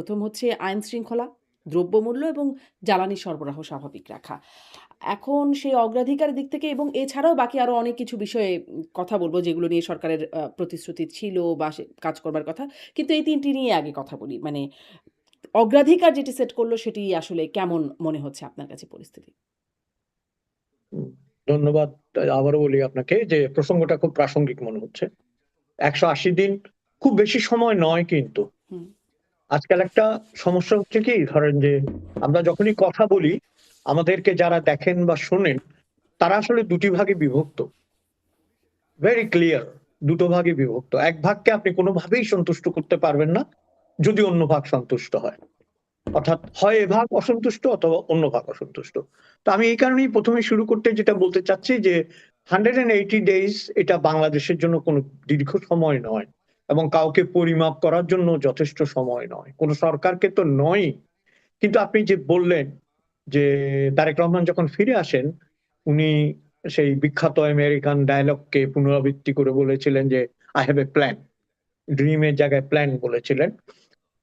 প্রথম হচ্ছে আইন শৃঙ্খলা, দ্রব্যমূল্য এবং জ্বালানি সরবরাহ স্বাভাবিক রাখা। এখন সেই অগ্রাধিকারের দিক থেকে এবং এছাড়াও বাকি আরো অনেক কিছু বিষয়ে কথা বলব যেগুলো নিয়ে সরকারের প্রতিশ্রুতি ছিল বা সে কাজ করবার কথা। কিন্তু এই ৩ টি নিয়ে আগে কথা বলি। মানে অগ্রাধিকার যেটি সেট করল সেটি আসলে কেমন মনে হচ্ছে আপনার কাছে পরিস্থিতি? হুম, ধন্যবাদ। আবারও বলি আপনাকে যে প্রসঙ্গটা খুব প্রাসঙ্গিক মনে হচ্ছে। ১৮০ দিন খুব বেশি সময় নয় কিন্তু। হুম, আজকাল একটা সমস্যা হচ্ছে কি ধরেন যে আমরা যখনই কথা বলি আমাদেরকে যারা দেখেন বা শোনেন তারা আসলে ২ টি ভাগে বিভক্ত। ভেরি ক্লিয়ার ২ টো ভাগে বিভক্ত। এক ভাগকে আপনি কোনোভাবেই সন্তুষ্ট করতে পারবেন না যদি অন্য ভাগ সন্তুষ্ট হয়। অর্থাৎ হয় এ ভাগ অসন্তুষ্ট অথবা অন্য ভাগ অসন্তুষ্ট। তো আমি এই কারণেই ১ম এ শুরু করতে যেটা বলতে চাচ্ছি যে 180 ডেইজ এটা বাংলাদেশের জন্য কোনো দীর্ঘ সময় নয় এবং কাউকে পরিমাপ করার জন্য যথেষ্ট সময় নয়। কোন সরকারকে তো নয়ই। কিন্তু আপনি যে বললেন যে তারেক রহমান যখন ফিরে আসেন উনি সেই বিখ্যাত আমেরিকান ডায়ালগকে পুনরাবৃত্তি করে বলেছিলেন যে, "I have a plan" dream এর জায়গায় প্ল্যান বলেছিলেন।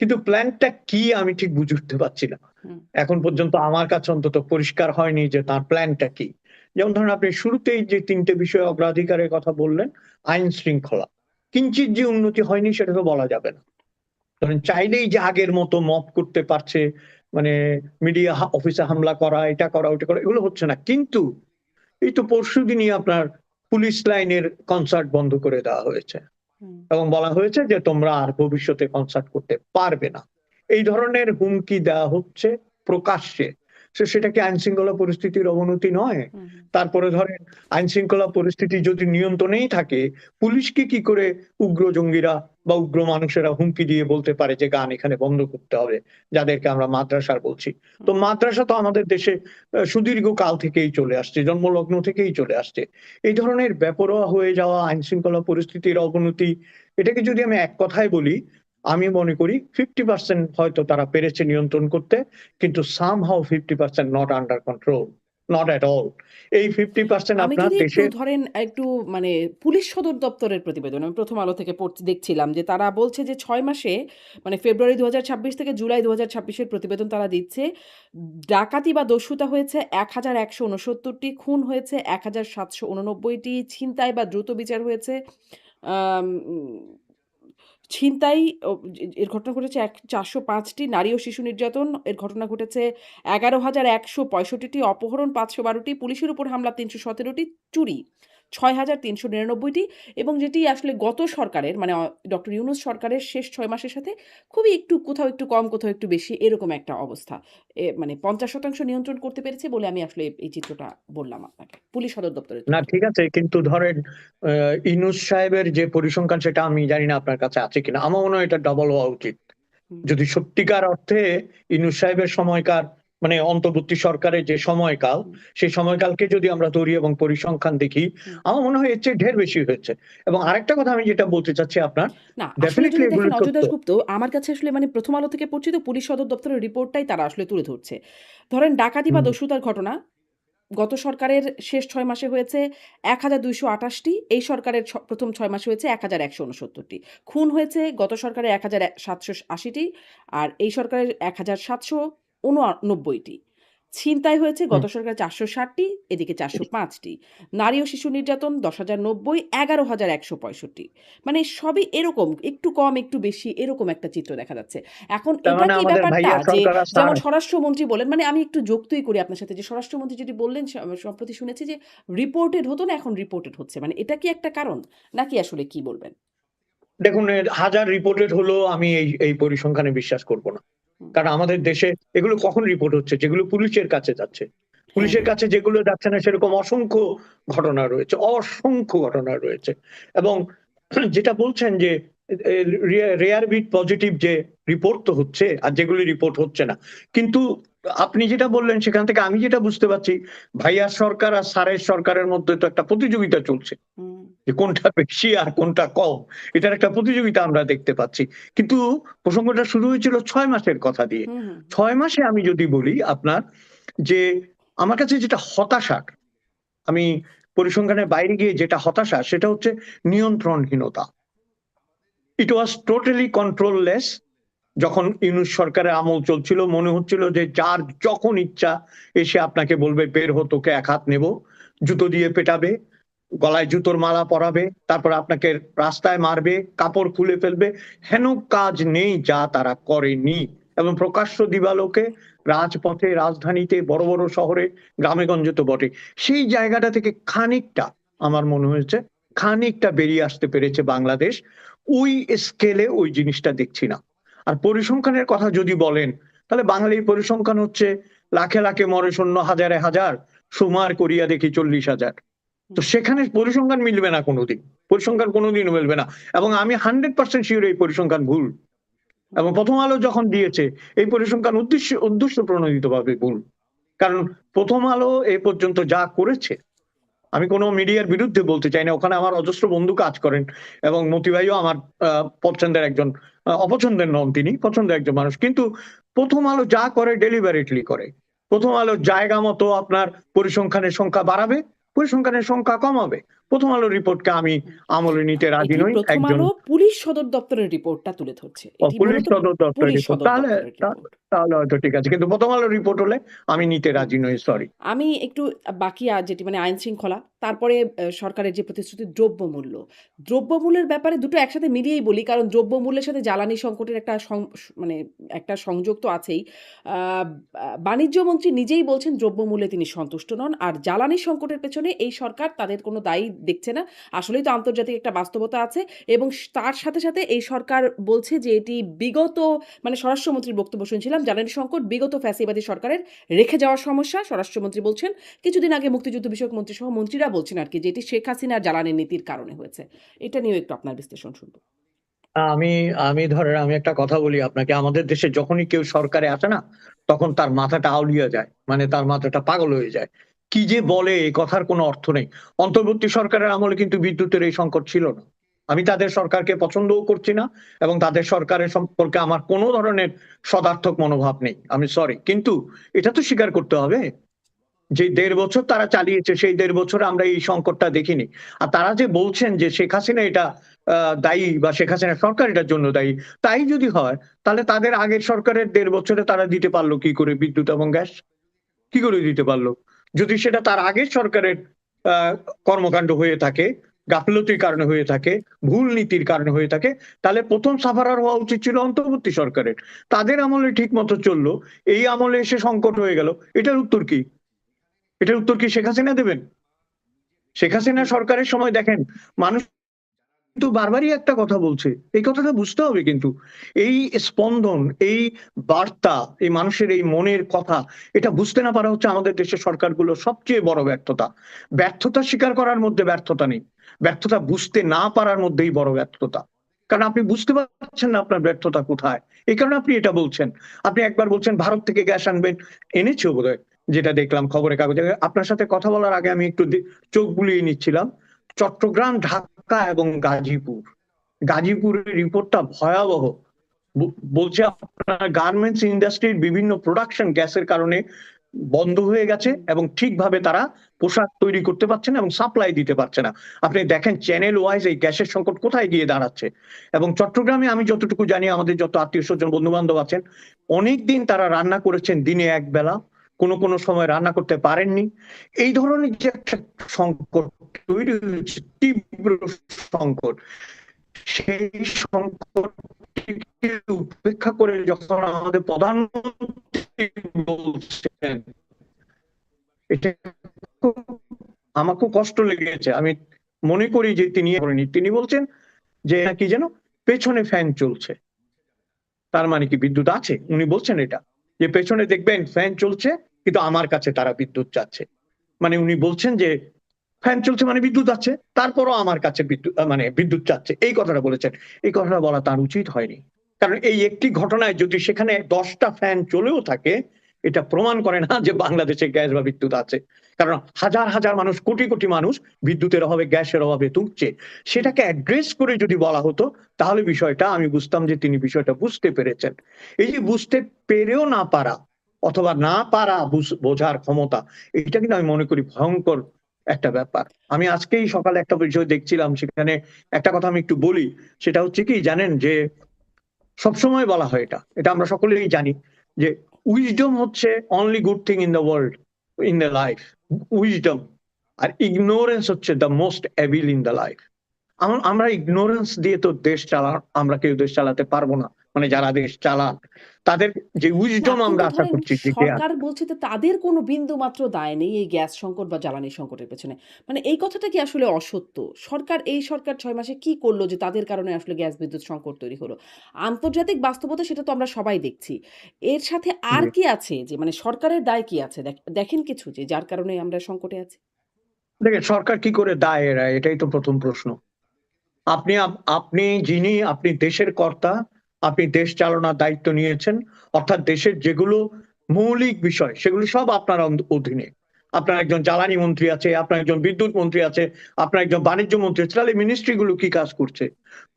কিন্তু প্ল্যানটা কি আমি ঠিক বুঝে উঠতে পারছি না। হুম, এখন পর্যন্ত আমার কাছে অন্তত পরিষ্কার হয়নি যে তার প্ল্যানটা কি। যেমন ধরেন আপনি শুরুতেই যে ৩ টে বিষয় অগ্রাধিকারের কথা বললেন, আইন শৃঙ্খলা। কিঞ্চিৎ যে উন্নতি হয়নি সেটা তো বলা যাবে না। ধরেন চাইলেই যে আগের মতো মপ করতে পারছে, মানে মিডিয়া অফিসে হামলা করা, এটা করা, ওইটা করা এগুলো হচ্ছে না। কিন্তু এই তো পরশুদিনই আপনার পুলিশ লাইনের কনসার্ট বন্ধ করে দেওয়া হয়েছে। হুম। এবং বলা হয়েছে যে তোমরা আর ভবিষ্যতে কনসার্ট করতে পারবে না। এই ধরনের হুমকি দেওয়া হচ্ছে প্রকাশ্যে। সেটা কি আইন শৃঙ্খলা পরিস্থিতির অবনতি নয়? হুম, হুম। তারপরে ধরেন আইন শৃঙ্খলা পরিস্থিতি যদি নিয়ন্ত্রণেই থাকে, পুলিশকে কি করে উগ্র জঙ্গিরা বা উগ্র মানুষেরা হুমকি দিয়ে বলতে পারে যে গান এখানে বন্ধ করতে হবে, যাদেরকে আমরা মাদ্রাসার বলছি। তো মাদ্রাসা তো আমাদের দেশে সুদীর্ঘ কাল থেকেই চলে আসছে, জন্মলগ্ন থেকেই চলে আসছে। এই ধরনের বেপরোয়া হয়ে যাওয়া আইন শৃঙ্খলা পরিস্থিতির অবনতি এটাকে যদি আমি এক কথায় বলি, আমি মনে করি 50% হয়তো তারা পেরেছে নিয়ন্ত্রণ করতে। কিন্তু somehow 50% not under control, not at all. এই 50% আমি আপনার যদি একটু দেশে ধরেন একটু মানে পুলিশ সদর দপ্তরের প্রতিবেদন আমি 'প্রথম আলো' থেকে দেখছিলাম যে তারা বলছে যে ৬ মাসে মানে ফেব্রুয়ারি ২০২৬ থেকে জুলাই ২০২৬ এর প্রতিবেদন তারা দিচ্ছে। ডাকাতি বা দস্যুতা হয়েছে ১১৬৯ টি, খুন হয়েছে ১৭৮৯ টি, ছিনতাই বা দ্রুত বিচার হয়েছে আম ছিনতাই এর ঘটনা ঘটেছে ৪০৫ টি, নারী ও শিশু নির্যাতন এর ঘটনা ঘটেছে ১১,১৬৫ টি, অপহরণ ৫১২ টি, পুলিশের উপর হামলা ৩১৭ টি, চুরি ৬,৩৯৯ টি এবং যেটি আসলে গত সরকারের মানে ডক্টর ইউনূস সরকারের শেষ ৬ মাসের সাথে খুবই একটু কোথাও একটু কম, কোথাও একটু বেশি এরকম একটা অবস্থা। মানে ৫০% নিয়ন্ত্রণ করতে পেরেছে বলে আমি আসলে এই চিত্রটা বললাম আপনাকে। পুলিশ সদর দপ্তরের না তথ্য। ঠিক আছে কিন্তু ধরেন ইউনূস সাহেবের যে পরিসংখ্যান সেটা আমি জানি না আপনার কাছে আছে কিনা। আমার মনে হয় এটা ডবল হওয়া উচিত। হুম, যদি সত্যিকার অর্থে ইউনূস সাহেবের সময়কার মানে অন্তর্বর্তী সরকারের যে সময়কাল, হুম, সেই সময়কালকে যদি আমরা ধরি এবং পরিসংখ্যান দেখি, হুম। আমার মনে হয় এর চেয়ে ঢের বেশি হয়েছে। এবং আরেকটা কথা আমি যেটা বলতে চাচ্ছি আপনার, না, আসলে ডেফিনিটলি যদি এগুলো দেখেন অজয় সত্য। দাশগুপ্ত আমার কাছে আসলে মানে 'প্রথম আলো' থেকে পড়ছি তো পুলিশ সদর দপ্তরের রিপোর্টটাই তারা আসলে তুলে ধরছে। ধরেন ডাকাতি বা হুম, দস্যুতার ঘটনা গত সরকারের শেষ ৬ মাসে হয়েছে ১,২২৮ টি, এই সরকারের ১ম ৬ মাসে হয়েছে ১,১৬৯ টি। খুন হয়েছে গত সরকারের ১,৭৮০ টি আর এই সরকারের ১,৭৮৯ টি। ছিনতাই হয়েছে হুম। গত সরকারের ৪৬০ টি, এদিকে ৪০৫ টি। নারী ও শিশু নির্যাতন ১০,০৯০, ১১,১৬৫। মানে সবই এরকম একটু কম একটু বেশি এরকম একটা চিত্র দেখা যাচ্ছে। এখন তার এটা মানে কি আমাদের ব্যাপারটা ভাইয়া যে সরকার আর স্যার যেমন স্বরাষ্ট্রমন্ত্রী বললেন মানে আমি একটু যুক্তই করি আপনার সাথে যে স্বরাষ্ট্রমন্ত্রী যেটি বললেন সম্প্রতি শুনেছি যে রিপোর্টেড হতো না এখন রিপোর্টেড হচ্ছে। মানে এটা কি একটা কারণ? নাকি আসলে কি বলবেন? দেখুন হাজার রিপোর্টেড হলেও আমি এই পরিসংখ্যানে বিশ্বাস করব না। হুম। কারণ আমাদের দেশে এগুলো কখন রিপোর্ট হচ্ছে? যেগুলো পুলিশের কাছে যাচ্ছে। হ্যাঁ, পুলিশের হ্যাঁ। কাছে যেগুলো যাচ্ছে না সেরকম অসংখ্য ঘটনা রয়েছে, অসংখ্য ঘটনা রয়েছে। এবং যেটা বলছেন যে রেয়ার বিট পজিটিভ যে রিপোর্ট তো হচ্ছে আর যেগুলি রিপোর্ট হচ্ছে না। কিন্তু আপনি যেটা বললেন সেখান থেকে আমি যেটা বুঝতে পারছি ভাইয়ার সরকার আর স্যারের সরকারের মধ্যে তো একটা প্রতিযোগিতা চলছে। হুম, যে কোনটা বেশি আর কোনটা কম এটার একটা প্রতিযোগিতা আমরা দেখতে পাচ্ছি। কিন্তু প্রসঙ্গটা শুরু হয়েছিল ৬ মাসের কথা দিয়ে। হুম, হুম, ৬ মাসে আমি যদি বলি আপনার যে আমার কাছে যেটা হতাশার, আমি পরিসংখ্যানের বাইরে গিয়ে যেটা হতাশা সেটা হচ্ছে নিয়ন্ত্রণহীনতা। ইট ওয়াজ টোটালি কন্ট্রোললেস যখন ইউনূস সরকারের আমল চলছিল মনে হচ্ছিল যে যার যখন ইচ্ছা এসে আপনাকে বলবে বের হো, তোকে এক হাত নেব, জুতো দিয়ে পেটাবে, গলায় জুতোর মালা পরাবে, তারপর আপনাকে রাস্তায় মারবে, কাপড় খুলে ফেলবে। হেন কাজ নেই যা তারা করেনি। এবং প্রকাশ্য দিবালোকে রাজপথে, রাজধানীতে, বড় বড় শহরে, গ্রামে গঞ্জে তো বটে, সেই জায়গাটা থেকে খানিকটা আমার মনে হয়েছে খানিকটা বেরিয়ে আসতে পেরেছে বাংলাদেশ। ওই স্কেলে ওই জিনিসটা দেখছি না। আর পরিসংখ্যানের কথা যদি বলেন, তাহলে বাঙালির পরিসংখ্যান হচ্ছে লাখে লাখে মরে শূন্য, হাজারে হাজার সুমার করিয়া দেখি 40,000। তো সেখানে পরিসংখ্যান মিলবে না কোনোদিন, পরিসংখ্যান কোনোদিনও মিলবে না। এবং আমি 100% শিওর এই পরিসংখ্যান ভুল। এবং প্রথম আলো যখন দিয়েছে এই পরিসংখ্যান উদ্দেশ্য প্রণোদিত ভাবে ভুল। কারণ প্রথম আলো এই পর্যন্ত যা করেছে, আমি কোনো মিডিয়ার বিরুদ্ধে বলতে চাই না, ওখানে আমার অজস্র বন্ধু কাজ করেন এবং মতি ভাইও আমার পছন্দের একজন, অপছন্দের নন, তিনি পছন্দের একজন মানুষ। কিন্তু প্রথম আলো যা করে ডেলিভারেটলি করে। প্রথম আলো জায়গা মতো আপনার পরিসংখ্যানের সংখ্যা বাড়াবে, পরিসংখ্যানের সংখ্যা কমাবে। প্রথম আলোর রিপোর্টকে আমি আমলে নিতে রাজি এটি নই। প্রথম একজন আলো পুলিশ সদর দপ্তরের রিপোর্টটা তুলে ধরছে, এটি পুলিশ মূলত সদর দপ্তরের পুলিশ রিপোর্ট, সদর তাহলে দপ্তরের রিপোর্ট। তাহলে হয়তো ঠিক আছে, কিন্তু প্রথম আলোর রিপোর্ট হলে আমি নিতে রাজি নই, সরি। আমি একটু বাকি যেটি মানে আইন শৃঙ্খলা, তারপরে সরকারের যে প্রতিশ্রুতি দ্রব্যমূল্য, দ্রব্যমূল্যের ব্যাপারে দুটো একসাথে মিলিয়েই বলি, কারণ দ্রব্যমূল্যের সাথে জ্বালানি সংকটের একটা মানে একটা সংযোগ তো আছেই। বাণিজ্য মন্ত্রী নিজেই বলছেন দ্রব্যমূল্যে তিনি সন্তুষ্ট নন, আর জ্বালানি সংকটের পেছনে এই সরকার তাদের কোনো দায়ী দেখছে না। আসলেই তো আন্তর্জাতিক একটা বাস্তবতা আছে, এবং তার সাথে সাথে এই সরকার বলছে যে এটি বিগত, মানে স্বরাষ্ট্রমন্ত্রীর বক্তব্য শুনছিলাম, জ্বালানি সংকট বিগত ফ্যাসিবাদী সরকারের রেখে যাওয়ার সমস্যা। স্বরাষ্ট্রমন্ত্রী বলছেন, কিছুদিন আগে মুক্তিযুদ্ধ বিষয়ক মন্ত্রী সহ মন্ত্রীরা বলছেন আর কি, যে এটি শেখ হাসিনার জ্বালানি নীতির কারণে হয়েছে। এটা নিয়েও একটু আপনার বিশ্লেষণ শুনবো। আমি আমি ধরেন আমি একটা কথা বলি আপনাকে, আমাদের দেশে যখনই কেউ সরকারে আসে না, তখন তার মাথাটা আউলিয়া যায়, মানে তার মাথাটা পাগল হয়ে যায়। কি যে বলে, এই কথার কোনো অর্থ নেই। অন্তর্বর্তী সরকারের আমলে কিন্তু বিদ্যুতের এই সংকট ছিল না। আমি তাদের সরকারকে পছন্দও করছি না, এবং তাদের সরকারের সম্পর্কে আমার কোনো ধরনের সদার্থক মনোভাব নেই, আমি সরি। কিন্তু এটা তো স্বীকার করতে হবে যে 1.5 বছর তারা চালিয়েছে, সেই 1.5 বছরে আমরা এই সংকটটা দেখিনি। আর তারা যে বলছেন যে শেখ হাসিনা এটা দায়ী, বা শেখ হাসিনা সরকার এটার জন্য দায়ী, তাই যদি হয় তাহলে তাদের আগের সরকারের 1.5 বছরে তারা দিতে পারলো কি করে বিদ্যুৎ এবং গ্যাস? কি করে দিতে পারলো? যদি সেটা তার আগের সরকারের আহ কর্মকাণ্ড হয়ে থাকে, গাফিলতির কারণে হয়ে থাকে, ভুল নীতির কারণে হয়ে থাকে, তাহলে প্রথম সাফারার হওয়া উচিত ছিল অন্তর্বর্তী সরকারের। তাদের আমলে ঠিক মতো চললো, এই আমলে এসে সংকট হয়ে গেল। এটার উত্তর কি? এটার উত্তর কি শেখ হাসিনা দেবেন? শেখ হাসিনা সরকারের সময় দেখেন, মানুষ কিন্তু বারবারই একটা কথা বলছে, এই কথাটা বুঝতে হবে। কিন্তু এই স্পন্দন, এই বার্তা, এই মানুষের এই মনের কথা, এটা বুঝতে না পারা হচ্ছে আমাদের দেশের সরকারগুলো সবচেয়ে বড় ব্যর্থতা। ব্যর্থতা স্বীকার করার মধ্যে ব্যর্থতা নেই, ব্যর্থতা বুঝতে না পারার মধ্যেই বড় ব্যর্থতা। কারণ আপনি বুঝতে পারছেন না আপনার ব্যর্থতা কোথায়, এই কারণে আপনি এটা বলছেন। আপনি একবার বলছেন ভারত থেকে গ্যাস আনবেন, এনেছেও বোধহয়, যেটা দেখলাম খবরের কাগজে। আপনার সাথে কথা বলার আগে আমি একটু চোখ বুলিয়ে নিচ্ছিলাম। চট্টগ্রাম, ঢাকা এবং গাজীপুর, গাজীপুরের রিপোর্টটা ভয়াবহ। বলছে আপনার গার্মেন্টস ইন্ডাস্ট্রির বিভিন্ন প্রোডাকশন গ্যাসের কারণে বন্ধ হয়ে গেছে, এবং ঠিকভাবে তারা পোশাক তৈরি করতে পারছে না এবং সাপ্লাই দিতে পারছে না। আপনি দেখেন চ্যানেল ওয়াইজ এই গ্যাসের সংকট কোথায় গিয়ে দাঁড়াচ্ছে। এবং চট্টগ্রামে আমি যতটুকু জানি, আমাদের যত আত্মীয় স্বজন বন্ধু বান্ধব আছেন, অনেকদিন তারা রান্না করেছেন দিনে এক বেলা, কোনো কোনো সময় রান্না করতে পারেননি। এই ধরনের যে একটা সংকট তৈরি হয়েছে, তীব্র সংকট, সেই সংকটকে উপেক্ষা করে যখন আমাদের প্রধানমন্ত্রী বলছেন, এটা আমার খুব কষ্ট লেগেছে। আমি মনে করি যে তিনি বলছেন যে কি যেন পেছনে ফ্যান চলছে। তার মানে কি বিদ্যুৎ আছে? উনি বলছেন এটা, যে পেছনে দেখবেন ফ্যান চলছে, কিন্তু আমার কাছে তারা বিদ্যুৎ চাচ্ছে। মানে উনি বলছেন যে ফ্যান চলছে মানে বিদ্যুৎ আছে, তারপরও আমার কাছে বিদ্যুৎ মানে বিদ্যুৎ চাচ্ছে, এই কথাটা বলেছেন। এই কথাটা বলা তার উচিত হয়নি। কারণ এই একটি ঘটনায় যদি সেখানে 10টা ফ্যান চলেও থাকে, এটা প্রমাণ করে না যে বাংলাদেশে গ্যাস বা বিদ্যুৎ আছে। কারণ হাজার হাজার মানুষ, কোটি কোটি মানুষ বিদ্যুতের অভাবে, গ্যাসের অভাবে তুলছে। সেটাকে অ্যাড্রেস করে যদি বলা হতো, তাহলে বিষয়টা আমি বুঝতাম যে তিনি বিষয়টা বুঝতে পেরেছেন। এই যে বুঝতে পেরেও না পারা, অথবা না পারা বোঝার ক্ষমতা, এটা কিন্তু আমি মনে করি ভয়ঙ্কর একটা ব্যাপার। আমি আজকেই সকালে একটা বিষয় দেখছিলাম, সেখানে একটা কথা আমি একটু বলি। সেটা হচ্ছে কি জানেন, যে সবসময় বলা হয় এটা, এটা আমরা সকলেই জানি যে উইজডম হচ্ছে only good thing in the world, in the life, wisdom. আর ইগনোরেন্স হচ্ছে the most evil in the life. আমরা ইগনোরেন্স দিয়ে তো আমরা কেউ দেশ চালাতে পারবো না, মানে যারা দেশ চালান তাদের যে না উইজডম আমরা কিন্তু আশা ধরেন করছি যে সরকার বলছে যে তাদের কোনো বিন্দু মাত্র দায় নেই এই গ্যাস সংকট বা জ্বালানি সংকটের পেছনে। মানে এই কথাটা কি আসলে অসত্য? এই সরকার ৬ মাসে কি করলো যে তাদের কারণে আসলে গ্যাস বিদ্যুৎ সংকট তৈরি হলো? আন্তর্জাতিক বাস্তবতা সেটা তো আমরা সবাই দেখছি। এর সাথে আর জি। কি আছে যে মানে সরকারের দায় কি আছে? দেখেন কিছু যে যার কারণে আমরা সংকটে আছি? দেখেন সরকার কি করে দায় এড়ায়, এটাই তো প্রথম প্রশ্ন। আপনি দেশের কর্তা, আপনি দেশ চালানোর দায়িত্ব নিয়েছেন, অর্থাৎ দেশের যেগুলো মৌলিক বিষয় সেগুলো সব আপনার অধীনে। আপনার একজন জ্বালানি মন্ত্রী আছে, আপনার একজন বিদ্যুৎ মন্ত্রী আছে, আপনার একজন বাণিজ্য মন্ত্রী আছে। তাহলে মিনিস্ট্রি গুলো কি কাজ করছে,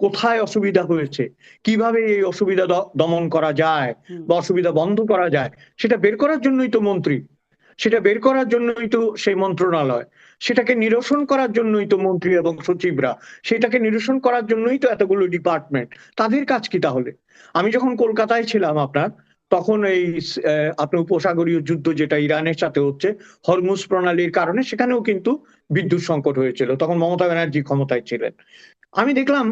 কোথায় অসুবিধা হয়েছে, কিভাবে এই অসুবিধা দমন করা যায় হুম। বা অসুবিধা বন্ধ করা যায়, সেটা বের করার জন্যই তো মন্ত্রী, সেটা বের করার জন্যই তো সেই মন্ত্রণালয়, সেটাকে নিরসন করার জন্যই তো মন্ত্রী এবং সচিবরা, সেটাকে নিরসন করার জন্যই তো এতগুলো ডিপার্টমেন্ট। তাদের কাজ কি তাহলে? আমি যখন কলকাতায় ছিলাম আপনার, তখন এই আপনার উপসাগরীয় যুদ্ধ যেটা ইরানের সাথে হচ্ছে, হরমুজ প্রণালীর কারণে সেখানেও কিন্তু বিদ্যুৎ সংকট হয়েছিল, তখন মমতা ব্যানার্জি ক্ষমতায় ছিলেন। আমি দেখলাম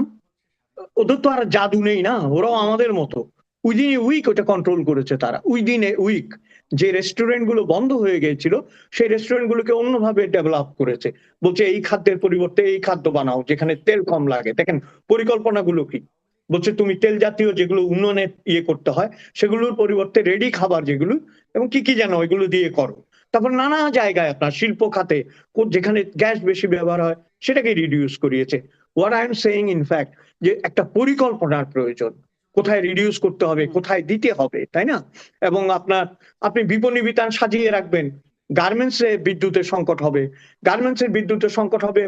ওদের তো আর জাদু নেই না, ওরাও আমাদের মতো উইদিন এ উইক ওটা কন্ট্রোল করেছে তারা, উইদিন এ উইক। যে রেস্টুরেন্ট গুলো বন্ধ হয়ে গিয়েছিল সেই রেস্টুরেন্ট গুলোকে অন্যভাবে ডেভেলপ করেছে, বলছে এই খাদ্যের পরিবর্তে এই খাদ্য বানাও যেখানে তেল কম লাগে। দেখেন পরিকল্পনাগুলো কি, বলছে তুমি তেল জাতীয় যেগুলো উন্নয়নে ইয়ে করতে হয় সেগুলোর পরিবর্তে রেডি খাবার যেগুলো এবং কি কি যেন ওইগুলো দিয়ে করো। তারপর নানা জায়গায় আপনার শিল্প খাতে যেখানে গ্যাস বেশি ব্যবহার হয় সেটাকে রিডিউস করিয়েছে। What I am saying in fact যে একটা পরিকল্পনার প্রয়োজন, কোথায় রিডিউস করতে হবে, হুম। কোথায় দিতে হবে, তাই না? এবং আপনি বিপণী বিতান সাজিয়ে রাখবেন, গার্মেন্টস এ বিদ্যুতের সংকট হবে, গার্মেন্টস এর বিদ্যুতের সংকট হবে,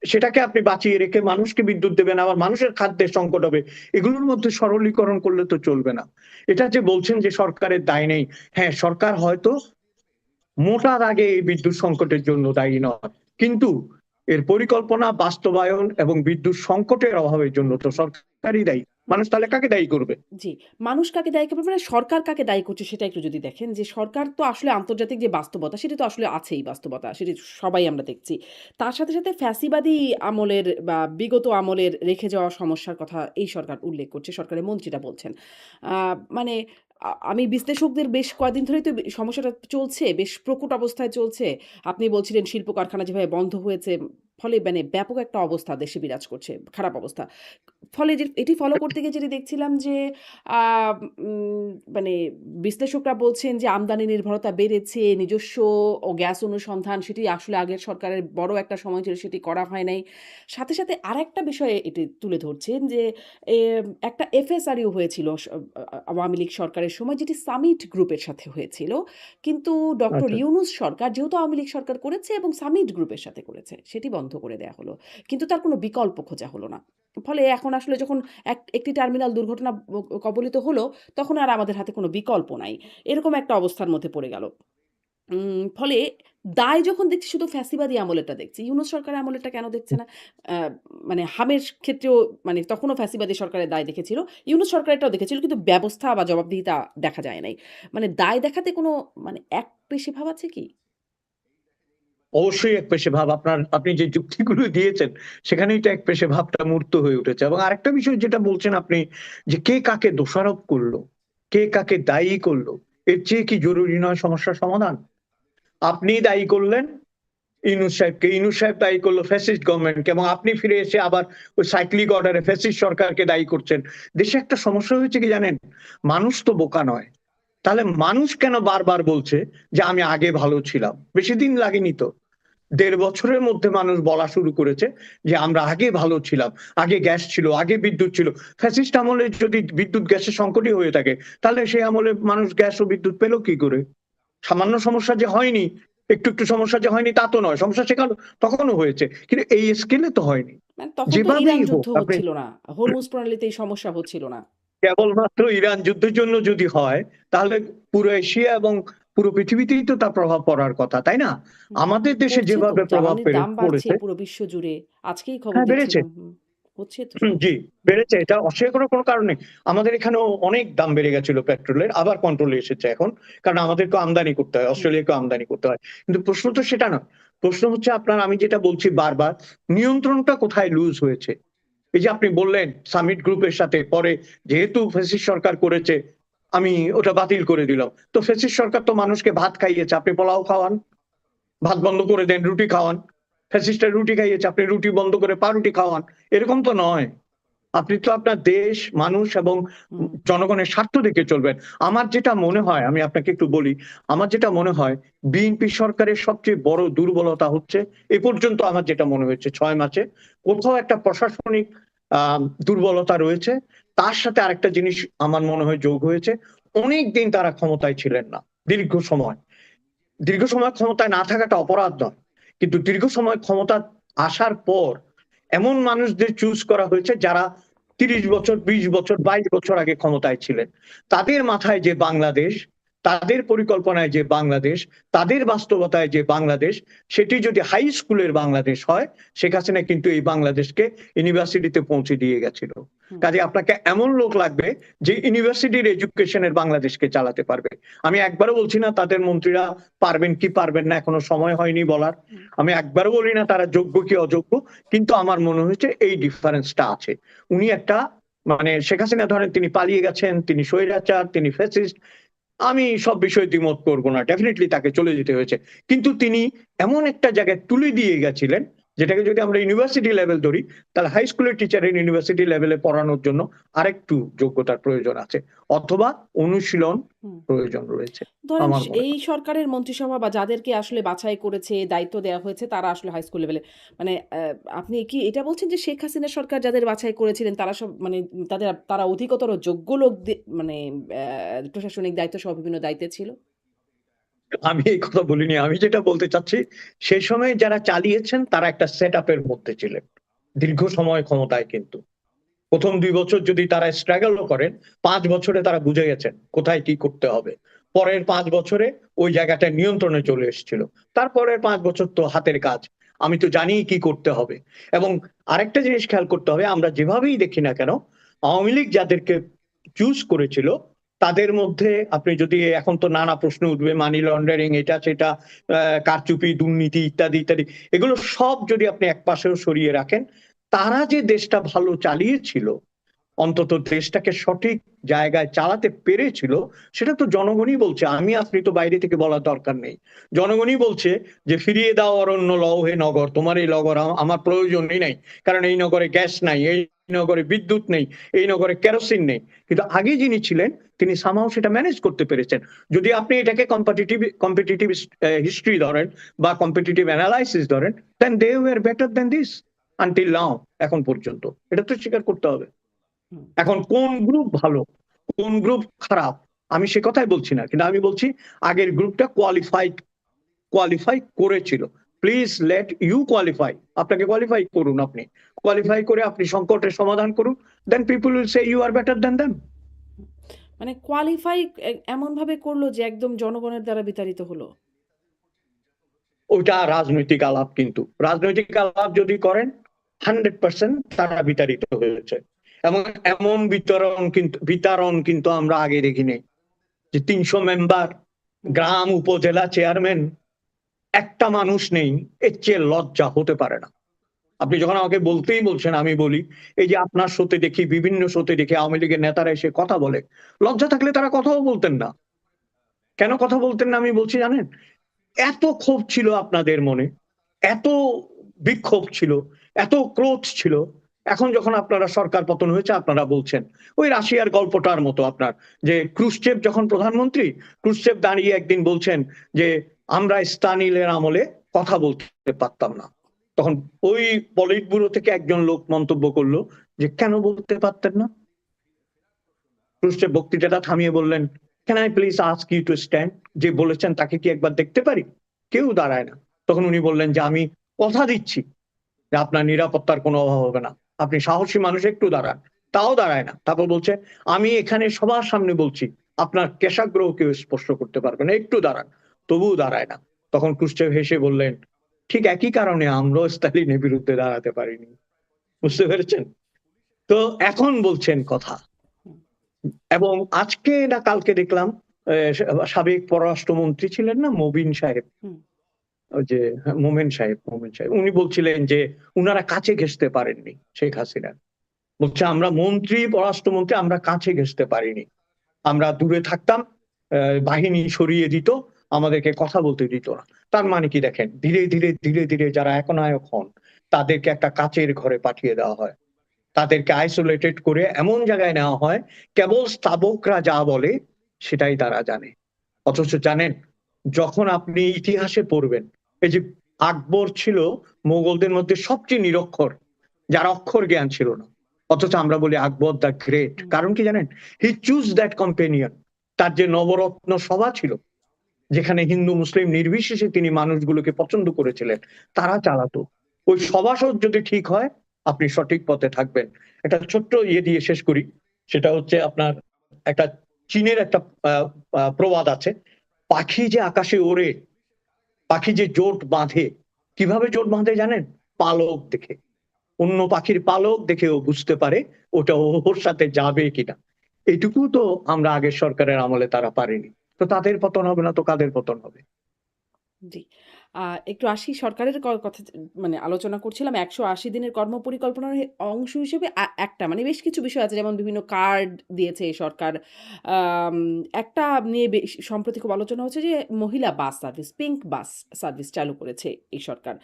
সেটাকে আপনি বাঁচিয়ে রেখে মানুষকে বিদ্যুৎ দেবেন, আবার মানুষের খাদ্যের সংকট হবে। এগুলোর মধ্যে সরলীকরণ করলে তো চলবে না। এটা যে বলছেন যে সরকারের দায় নেই, হ্যাঁ সরকার হয়তো মোটা দাগে এই বিদ্যুৎ সংকটের জন্য দায়ী নয়, কিন্তু এর পরিকল্পনা বাস্তবায়ন এবং বিদ্যুৎ সংকটের অভাবের জন্য তো সরকারই দায়ী। মানুষ তাহলে কাকে দায়ী করবে? জি, মানুষ কাকে দায়ী করবে মানে সরকার কাকে দায়ী করছে সেটা একটু যদি দেখেন যে সরকার তো আসলে আন্তর্জাতিক যে বাস্তবতা সেটা তো আসলে আছেই বাস্তবতা। সেটি সবাই আমরা দেখছি। তার সাথে ফ্যাসিবাদী আমলের বা বিগত আমলের রেখে যাওয়া সমস্যার কথা এই সরকার উল্লেখ করছে। সরকারের মন্ত্রীরা বলছেন। মানে আমি বিশ্লেষকদের বেশ কয়েকদিন ধরেই তো সমস্যাটা চলছে, বেশ প্রকট অবস্থায় চলছে। আপনি বলছিলেন শিল্প কারখানা যেভাবে বন্ধ হয়েছে, ফলে মানে ব্যাপক একটা অবস্থা দেশে বিরাজ করছে, খারাপ অবস্থা। ফলে এটি ফলো করতে গিয়ে যেটি দেখছিলাম যে আ উম মানে বিশ্লেষকরা বলছেন যে আমদানি নির্ভরতা বেড়েছে, নিজস্ব গ্যাস অনুসন্ধান সেটি আসলে আগের সরকারের বড় একটা সময় ছিল সেটি করা হয় নাই। সাথে আরেকটা বিষয় এটি তুলে ধরছেন যে একটা এফএসআরইউ হয়েছিল আওয়ামী লীগ সরকারের সময় যেটি সামিট গ্রুপের সাথে হয়েছিল। কিন্তু ডক্টর আচ্ছা। ইউনূস সরকার যেহেতু আওয়ামী লীগ সরকার করেছে এবং সামিট গ্রুপের সাথে করেছে, সেটি বন্ধ করে দেয়া হলো। কিন্তু তার কোনো বিকল্প খোঁজা হলো না। ফলে এখন আসলে যখন একটি টার্মিনাল দুর্ঘটনা কবলিত হলো, তখন আর আমাদের হাতে কোনো বিকল্প নাই। এরকম একটা অবস্থার মধ্যে পড়ে গেল। ফলে দায় যখন দেখছি শুধু ফ্যাসিবাদী আমলেরটা দেখছি। ইউনূস সরকারের আমলেরটা কেন দেখছে না? আ মানে হামের ক্ষেত্রেও মানে তখনও ফ্যাসিবাদী সরকারের দায় দেখেছিল। ইউনূস সরকারেরটাও দেখেছিল কিন্তু ব্যবস্থা বা জবাবদিহিতা দেখা যায় নাই। মানে দায় দেখাতে কোনো মানে একপেশে ভাব আছে কি? অবশ্যই একপেশে ভাব। আপনি যে যুক্তিগুলো দিয়েছেন সেখানেই তো একপেশে ভাবটা মূর্ত হয়ে উঠেছে। এবং আরেকটা বিষয় যেটা বলছেন আপনি, যে কে কাকে দোষারোপ করলো, কে কাকে দায়ী করলো, এর চেয়ে কি জরুরি নয় সমস্যার সমাধান? আপনি দায়ী করলেন ইউনূস সাহেবকে, ইউনূস সাহেব দায়ী করলো ফ্যাসিস্ট গভর্নমেন্টকে, এবং আপনি ফিরে এসে আবার ওই সাইক্লিক অর্ডারে ফ্যাসিস্ট সরকারকে দায়ী করছেন। দেশে একটা সমস্যা হয়েছে কি জানেন, মানুষ তো বোকা নয়। তাহলে মানুষ কেন বারবার বলছে যে আমি আগে ভালো ছিলাম? বেশি দিন লাগেনি তো, ১.৫ বছরের মধ্যে মানুষ বলা শুরু করেছে যে আমরা আগে ভালো ছিলাম, আগে গ্যাস ছিল, আগে বিদ্যুৎ ছিল। ফ্যাসিস্ট আমলে যদি বিদ্যুৎ গ্যাসের সংকটই হয়ে থাকে, তাহলে সেই আমলে মানুষ গ্যাস ও বিদ্যুৎ পেল কি করে? সামান্য সমস্যা যে হয়নি, একটু একটু সমস্যা যে হয়নি তা তো নয়, সমস্যা সেখানে তখনও হয়েছে, কিন্তু এই স্কেলে তো হয়নি। মানে তখন তো ইরান যেভাবেই হোক যুদ্ধ আপনি হচ্ছিল না। হরমুজ প্রণালীতে এই সমস্যা হচ্ছিল না। কেবলমাত্র ইরান যুদ্ধের জন্য যদি হয়, তাহলে পুরো এশিয়া এবং পুরো পৃথিবীতেই তো তার প্রভাব পড়ার কথা, তাই না? হুম, আমাদের দেশে পড়ছে তো। যেভাবে প্রভাব জ্বালানির দাম বাড়ছে পড়েছে, পুরো বিশ্বজুড়ে। আজকেই খবর হ্যাঁ বেড়েছে। দেখছিলাম। হুম। হচ্ছে তো জি, সমস্যা। বেড়েছে, এটা অস্বীকার করার কোনো কারণ নেই। আমাদের এখানেও অনেক দাম বেড়ে গেছিল পেট্রোলের, আবার কন্ট্রোলে এসেছে এখন। কারণ আমাদেরকেও আমদানি করতে হয়, হুম, অস্ট্রেলিয়াকেও আমদানি করতে হয়। কিন্তু প্রশ্ন তো সেটা নয়। প্রশ্ন হচ্ছে আপনার, আমি যেটা বলছি বারবার, নিয়ন্ত্রণটা কোথায় লুজ হয়েছে? এই যে আপনি বললেন সামিট গ্রুপের সাথে পরে যেহেতু ফ্যাসিস্ট সরকার করেছে, আমি ওটা বাতিল করে দিলাম। তো ফ্যাসিস্ট সরকার তো মানুষকে ভাত খাইয়েছে, আপনি পোলাও খাওয়ান, ভাত বন্ধ করে দেন, রুটি খাওয়ান। ফ্যাসিস্টরা রুটি খাইয়েছে, আপনি রুটি বন্ধ করে পাউরুটি খাওয়ান। এরকম তো নয়। আপনি তো আপনার দেশ, মানুষ এবং হুম, জনগণের স্বার্থ দেখে চলবেন। আমার যেটা মনে হয়, আমি আপনাকে একটু বলি, আমার যেটা মনে হয় বিএনপি সরকারের সবচেয়ে বড় দুর্বলতা হচ্ছে, এ পর্যন্ত আমার যেটা মনে হয়েছে ৬ মাসে, কোথাও একটা প্রশাসনিক দুর্বলতা রয়েছে। তার সাথে আরেকটা জিনিস আমার মনে হয় যোগ হয়েছে, অনেক দিন তারা ক্ষমতায় ছিলেন না, দীর্ঘ সময়। দীর্ঘ সময় ক্ষমতায় না থাকাটা অপরাধ নয়। কিন্তু দীর্ঘ সময় ক্ষমতা আসার পর এমন মানুষদের চুজ করা হয়েছে যারা ৩০ বছর, ২০ বছর, ২২ বছর আগে ক্ষমতায় ছিলেন। তাদের মাথায় যে বাংলাদেশ, তাদের পরিকল্পনায় যে বাংলাদেশ, তাদের বাস্তবতায় যে বাংলাদেশ, সেটি যদি হাই স্কুলের বাংলাদেশ হয়, শেখ হাসিনা কিন্তু এই বাংলাদেশকে ইউনিভার্সিটিতে পৌঁছে দিয়ে গেছিল। হুম, কাজে আপনাকে এমন লোক লাগবে যে ইউনিভার্সিটির এডুকেশনের বাংলাদেশকে চালাতে পারবে। আমি একবারও বলছি না তাদের মন্ত্রীরা পারবেন কি পারবেন না, এখনো সময় হয়নি বলার। হুম। আমি একবারও বলি না তারা যোগ্য কি অযোগ্য, কিন্তু আমার মনে হয়েছে এই ডিফারেন্সটা আছে। উনি একটা, মানে শেখ হাসিনা ধরেন তিনি পালিয়ে গেছেন, তিনি স্বৈরাচার, তিনি ফ্যাসিস্ট, আমি সব বিষয়ে দ্বিমত করবো না, ডেফিনেটলি তাকে চলে যেতে হয়েছে। কিন্তু তিনি এমন একটা জায়গায় তুলে দিয়ে গেছিলেন, যেটাকে যদি আমরা ইউনিভার্সিটি লেভেল ধরি, তাহলে হাই স্কুলের টিচারের ইউনিভার্সিটি লেভেলে পড়ানোর জন্য আরেকটু যোগ্যতার প্রয়োজন আছে, অথবা অনুশীলন হুম। প্রয়োজন রয়েছে ধরেন আমার মনে এই হয়। সরকারের মন্ত্রিসভা বা যাদেরকে আসলে বাছাই করেছে, দায়িত্ব দেওয়া হয়েছে তারা আসলে হাই স্কুল লেভেলে মানে আপনি কি এটা বলছেন যে শেখ হাসিনা সরকার যাদের বাছাই করেছিলেন তারা সব মানে তারা অধিকতর যোগ্য লোক মানে প্রশাসনিক দায়িত্ব সহ বিভিন্ন দায়িত্বে ছিল? আমি এই কথা বলিনি, আমি যেটা বলতে চাচ্ছি, সেই সময় যারা চালিয়েছেন তারা একটা সেট আপের মধ্যে ছিলেন দীর্ঘ সময় ক্ষমতায়। কিন্তু প্রথম ২ বছর যদি তারা স্ট্রাগলও করেন, ৫ বছরে তারা বুঝে গেছেন কোথায় কি করতে হবে। পরের ৫ বছরে ওই জায়গাটা নিয়ন্ত্রণে চলে এসেছিল। তারপরের ৫ বছর তো হাতের কাজ, আমি তো জানি কি করতে হবে। এবং আরেকটা জিনিস খেয়াল করতে হবে, আমরা যেভাবেই দেখি না কেন, আওয়ামী লীগ যাদেরকে চুজ করেছিল তাদের মধ্যে আপনি যদি, এখন তো নানা প্রশ্ন উঠবে, মানি লন্ডারিং, এটা সেটা, কারচুপি, দুর্নীতি ইত্যাদি ইত্যাদি, এগুলো সব যদি আপনি একপাশেও সরিয়ে রাখেন, তারা যে দেশটা ভালো চালিয়েছিল, অন্তত দেশটাকে সঠিক জায়গায় চালাতে পেরেছিল, সেটা তো জনগণই বলছে। আমি আপনি তো বাইরে থেকে বলার দরকার নেই। জনগণই বলছে যে ফিরিয়ে দাও অরণ্য, লও হে নগর, তোমার এই নগর আমার প্রয়োজনই নাই। কারণ এই নগরে গ্যাস নাই, এই নগরে বিদ্যুৎ নেই, এই নগরে কেরোসিন নেই। কিন্তু আগে যিনি ছিলেন তিনি সামহাও সেটা ম্যানেজ করতে পেরেছেন। যদি আপনি এটাকে কম্পিটিটিভ কম্পিটিটিভ হিস্ট্রি ধরেন বা কম্পিটিটিভ অ্যানালাইসিস ধরেন, then they were better than this until now, এখন পর্যন্ত। এটা তো স্বীকার করতে হবে। হুম, এখন কোন গ্রুপ ভালো, কোন গ্রুপ খারাপ, আমি সে কথাই বলছি না, কিন্তু আমি বলছি আগের গ্রুপটা কোয়ালিফাই করেছিল। প্লিজ লেট ইউ কোয়ালিফাই, আপনাকে কোয়ালিফাই করুন, আপনি কোয়ালিফাই করে আপনি সংকটের সমাধান করুন, then people will say you are better than them. Hmm. মানে কোয়ালিফাই এমনভাবে করলো যে একদম জনগণের দ্বারা বিতাড়িত হলো। ওইটা রাজনৈতিক আলাপ, কিন্তু রাজনৈতিক আলাপ যদি করেন 100% তারা বিতাড়িত হয়েছে। এবং এমন বিতরণ কিন্তু আমরা আগে দেখিনি, যে ৩০০ মেম্বার, হুম, গ্রাম উপজেলা চেয়ারম্যান, একটা মানুষ নেই, এর চেয়ে লজ্জা হতে পারে না। আপনি যখন আমাকে বলতেই বলছেন, আমি বলি, এই যে আপনার শোতে দেখি, বিভিন্ন শোতে দেখি আওয়ামী লীগের নেতারা এসে কথা বলে, লজ্জা থাকলে তারা কথাও বলতেন না। কেন কথা বলতেন না আমি বলছি জানেন? এত ক্ষোভ ছিল আপনাদের মনে, এত বিক্ষোভ ছিল, এত ক্রোধ ছিল। এখন যখন আপনারা সরকার পতন হয়েছে আপনারা বলছেন, ওই রাশিয়ার গল্পটার মতো আপনার, যে ক্রুশ্চেভ যখন প্রধানমন্ত্রী, ক্রুশ্চেভ দাঁড়িয়ে একদিন বলছেন যে আমরা স্তালিনের আমলে কথা বলতে পারতাম না। তখন ওই পলিট ব্যুরো থেকে একজন লোক মন্তব্য করলো যে কেন বলতে পারতেন না? ক্রুশ্চেভ বক্তৃতাটা থামিয়ে বললেন, can I please ask you to stand, যে বলেছেন তাকে কি একবার দেখতে পারি? কেউ দাঁড়ায় না। তখন উনি বললেন যে আমি কথা দিচ্ছি যে আপনার নিরাপত্তার কোনো অভাব হবে না, আপনি সাহসী মানুষ, একটু দাঁড়ান। তাও দাঁড়ায় না। তারপর বলছে আমি এখানে সবার সামনে বলছি আপনার কেশাগ্রহ কেউ স্পর্শ করতে পারবে না, একটু দাঁড়ান। তবুও দাঁড়ায় না। তখন ক্রুশ্চেভ হেসে বললেন, ঠিক একই কারণে আমরাও স্তালিনের বিরুদ্ধে দাঁড়াতে পারিনি। হুম, বুঝতে পেরেছেন? তো এখন বলছেন কথা। হুম, এবং আজকে না কালকে দেখলাম সাবেক পররাষ্ট্রমন্ত্রী ছিলেন না মবিন সাহেব, হুম, ওই যে মোমেন সাহেব উনি বলছিলেন যে উনারা কাছে ঘেঁষতে পারেননি শেখ হাসিনা। বলছে আমরা মন্ত্রী পররাষ্ট্রমন্ত্রী আমরা কাছে ঘেঁষতে পারিনি, আমরা দূরে থাকতাম, বাহিনী সরিয়ে দিত, আমাদেরকে কথা বলতে দিত না। তার মানে কি দেখেন, ধীরে ধীরে ধীরে ধীরে যারা একনায়ক হন তাদেরকে একটা কাচের ঘরে পাঠিয়ে দেওয়া হয়, তাদেরকে আইসোলেটেড করে এমন জায়গায় নেওয়া হয় কেবল স্তাবকরা যা বলে সেটাই তারা জানে। অথচ জানেন, যখন আপনি ইতিহাসে পড়বেন, এই যে আকবর ছিল মোগলদের মধ্যে সবচেয়ে নিরক্ষর, যার অক্ষর জ্ঞান ছিল না, অথচ আমরা বলি আকবর দ্য গ্রেট। হুম, কারণ কি জানেন, হি চুজ দ্যাট কম্পেনিয়ন। তার যে নবরত্ন সভা ছিল, যেখানে হিন্দু মুসলিম নির্বিশেষে তিনি মানুষগুলোকে পছন্দ করেছিলেন, তারা চালাতো। ওই সভাসদ যদি ঠিক হয় আপনি সঠিক পথে থাকবেন। একটা ছোট্ট ইয়ে দিয়ে শেষ করি, সেটা হচ্ছে আপনার একটা চীনের একটা প্রবাদ আছে, পাখি যে আকাশে ওড়ে, পাখি যে জোট বাঁধে, কিভাবে জোট বাঁধে জানেন? পালক দেখে। অন্য পাখির পালক দেখে ও বুঝতে পারে ওটা ওর সাথে যাবে কিনা। এইটুকু তো আমরা আগের সরকারের আমলে তারা পারেনি। তো তাদের পতন হবে না তো কাদের পতন হবে? জি। একটু আসি সরকারের কথা মানে আলোচনা করছিলাম। ১৮০ দিনের কর্মপরিকল্পনার অংশ হিসেবে একটা মানে বেশ কিছু বিষয় আছে যেমন বিভিন্ন কার্ড দিয়েছে এই সরকার। আম একটা নিয়ে সম্প্রতি খুব আলোচনা হচ্ছে যে মহিলা bus service, pink bus service চালু করেছে এই সরকার।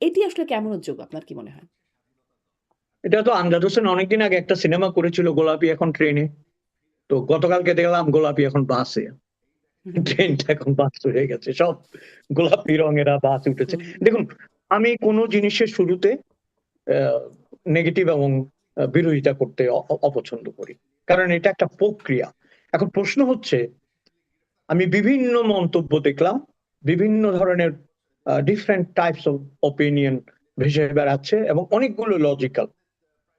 এটি আসলে কেমন উদ্যোগ আপনার কি মনে হয়? এটা তো আমজাদ হোসেন অনেকদিন আগে একটা সিনেমা করেছিল, গোলাপি এখন ট্রেনে। তো গতকালকে দেখলাম গোলাপি এখন বাসে। হুম, হুম, ট্রেনটা এখন বাস হয়ে গেছে, সব গোলাপি রঙেরা বাস উঠেছে। হুম, হুম, দেখুন, আমি কোন জিনিসের শুরুতে নেগেটিভ এবং বিরোধিতা করতে অপছন্দ করি, কারণ এটা একটা প্রক্রিয়া। এখন প্রশ্ন হচ্ছে, আমি বিভিন্ন মন্তব্য দেখলাম, বিভিন্ন ধরনের ডিফারেন্ট টাইপস অফ ওপিনিয়ন ভেসে বেড়াচ্ছে এবং অনেকগুলো লজিক্যাল।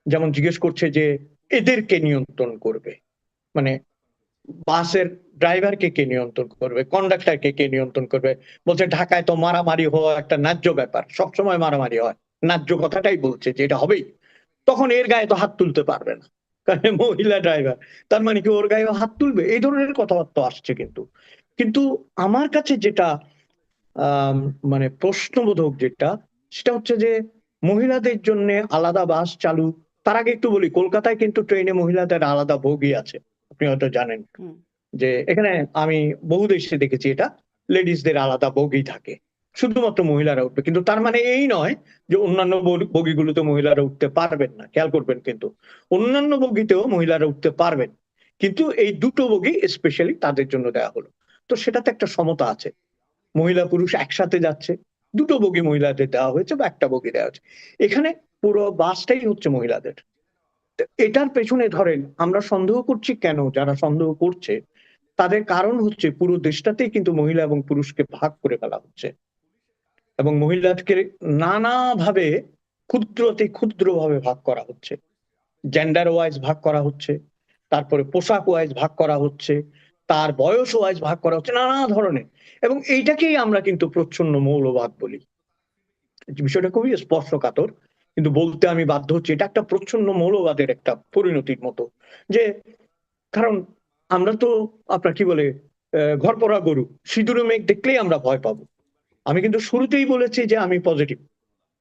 যেমন জিজ্ঞেস করছে যে এদেরকে নিয়ন্ত্রণ করবে, মানে বাসের ড্রাইভারকে কে নিয়ন্ত্রণ করবে, কন্ডাক্টরকে কে নিয়ন্ত্রণ করবে। বলছে ঢাকায় তো মারামারি হওয়া একটা ন্যায্য ব্যাপার, সবসময় মারামারি হয়, ন্যায্য কথাটাই বলছে যে এটা হবেই। তখন এর গায়ে তো হাত তুলতে পারবে না, কারণ মহিলা ড্রাইভার, তার মানে কি ওর গায়ে হাত তুলবে? এই ধরনের কথাবার্তা আসছে। কিন্তু কিন্তু আমার কাছে যেটা আহ মানে প্রশ্নবোধক যেটা, সেটা হচ্ছে যে মহিলাদের জন্য আলাদা বাস চালু। তার আগে একটু বলি, কলকাতায় কিন্তু ট্রেনে মহিলাদের আলাদা বগি আছে, আপনি হয়তো জানেন। হুম, যে এখানে আমি বহু দেশে দেখেছি এটা, লেডিসদের আলাদা বগি থাকে, শুধুমাত্র মহিলারা উঠবে। কিন্তু তার মানে এই নয় যে অন্যান্য বগিগুলোতে মহিলারা উঠতে পারবেন না। খেয়াল করবেন, কিন্তু অন্যান্য বগিতেও মহিলারা উঠতে পারবেন, কিন্তু এই দুটো বগি স্পেশালি তাদের জন্য দেওয়া হলো। তো সেটাতে একটা সমতা আছে, মহিলা পুরুষ একসাথে যাচ্ছে, দুটো বগি মহিলাদের দেওয়া হয়েছে বা একটা বগি দেওয়া হয়েছে। এখানে পুরো বাসটাই হচ্ছে মহিলাদের। তো এটার পেছনে ধরেন আমরা সন্দেহ করছি কেন, যারা সন্দেহ করছে তাদের কারণ হচ্ছে পুরো দেশটাতেই কিন্তু মহিলা এবং পুরুষকে ভাগ করে ফেলা হচ্ছে, এবং মহিলাকে নানাভাবে ক্ষুদ্রতে ক্ষুদ্র ভাবে ভাগ করা হচ্ছে, জেন্ডার ওয়াইজ ভাগ করা হচ্ছে, তারপরে পোশাক ওয়াইজ ভাগ করা হচ্ছে, তার বয়স ওয়াইজ ভাগ করা হচ্ছে, নানা ধরনের। এবং এইটাকেই আমরা কিন্তু প্রচ্ছন্ন মৌলবাদ বলি। বিষয়টা খুবই স্পর্শকাতর, কিন্তু বলতে আমি বাধ্য হচ্ছি, এটা একটা প্রচ্ছন্ন মৌলবাদের একটা পরিণতির মতো। যে কারণ আমরা তো আপনার কি বলে ঘর পড়া গরু, সিঁদুরে মেঘ দেখলেই আমরা ভয় পাবো। আমি কিন্তু শুরুতেই বলেছি যে আমি পজিটিভ,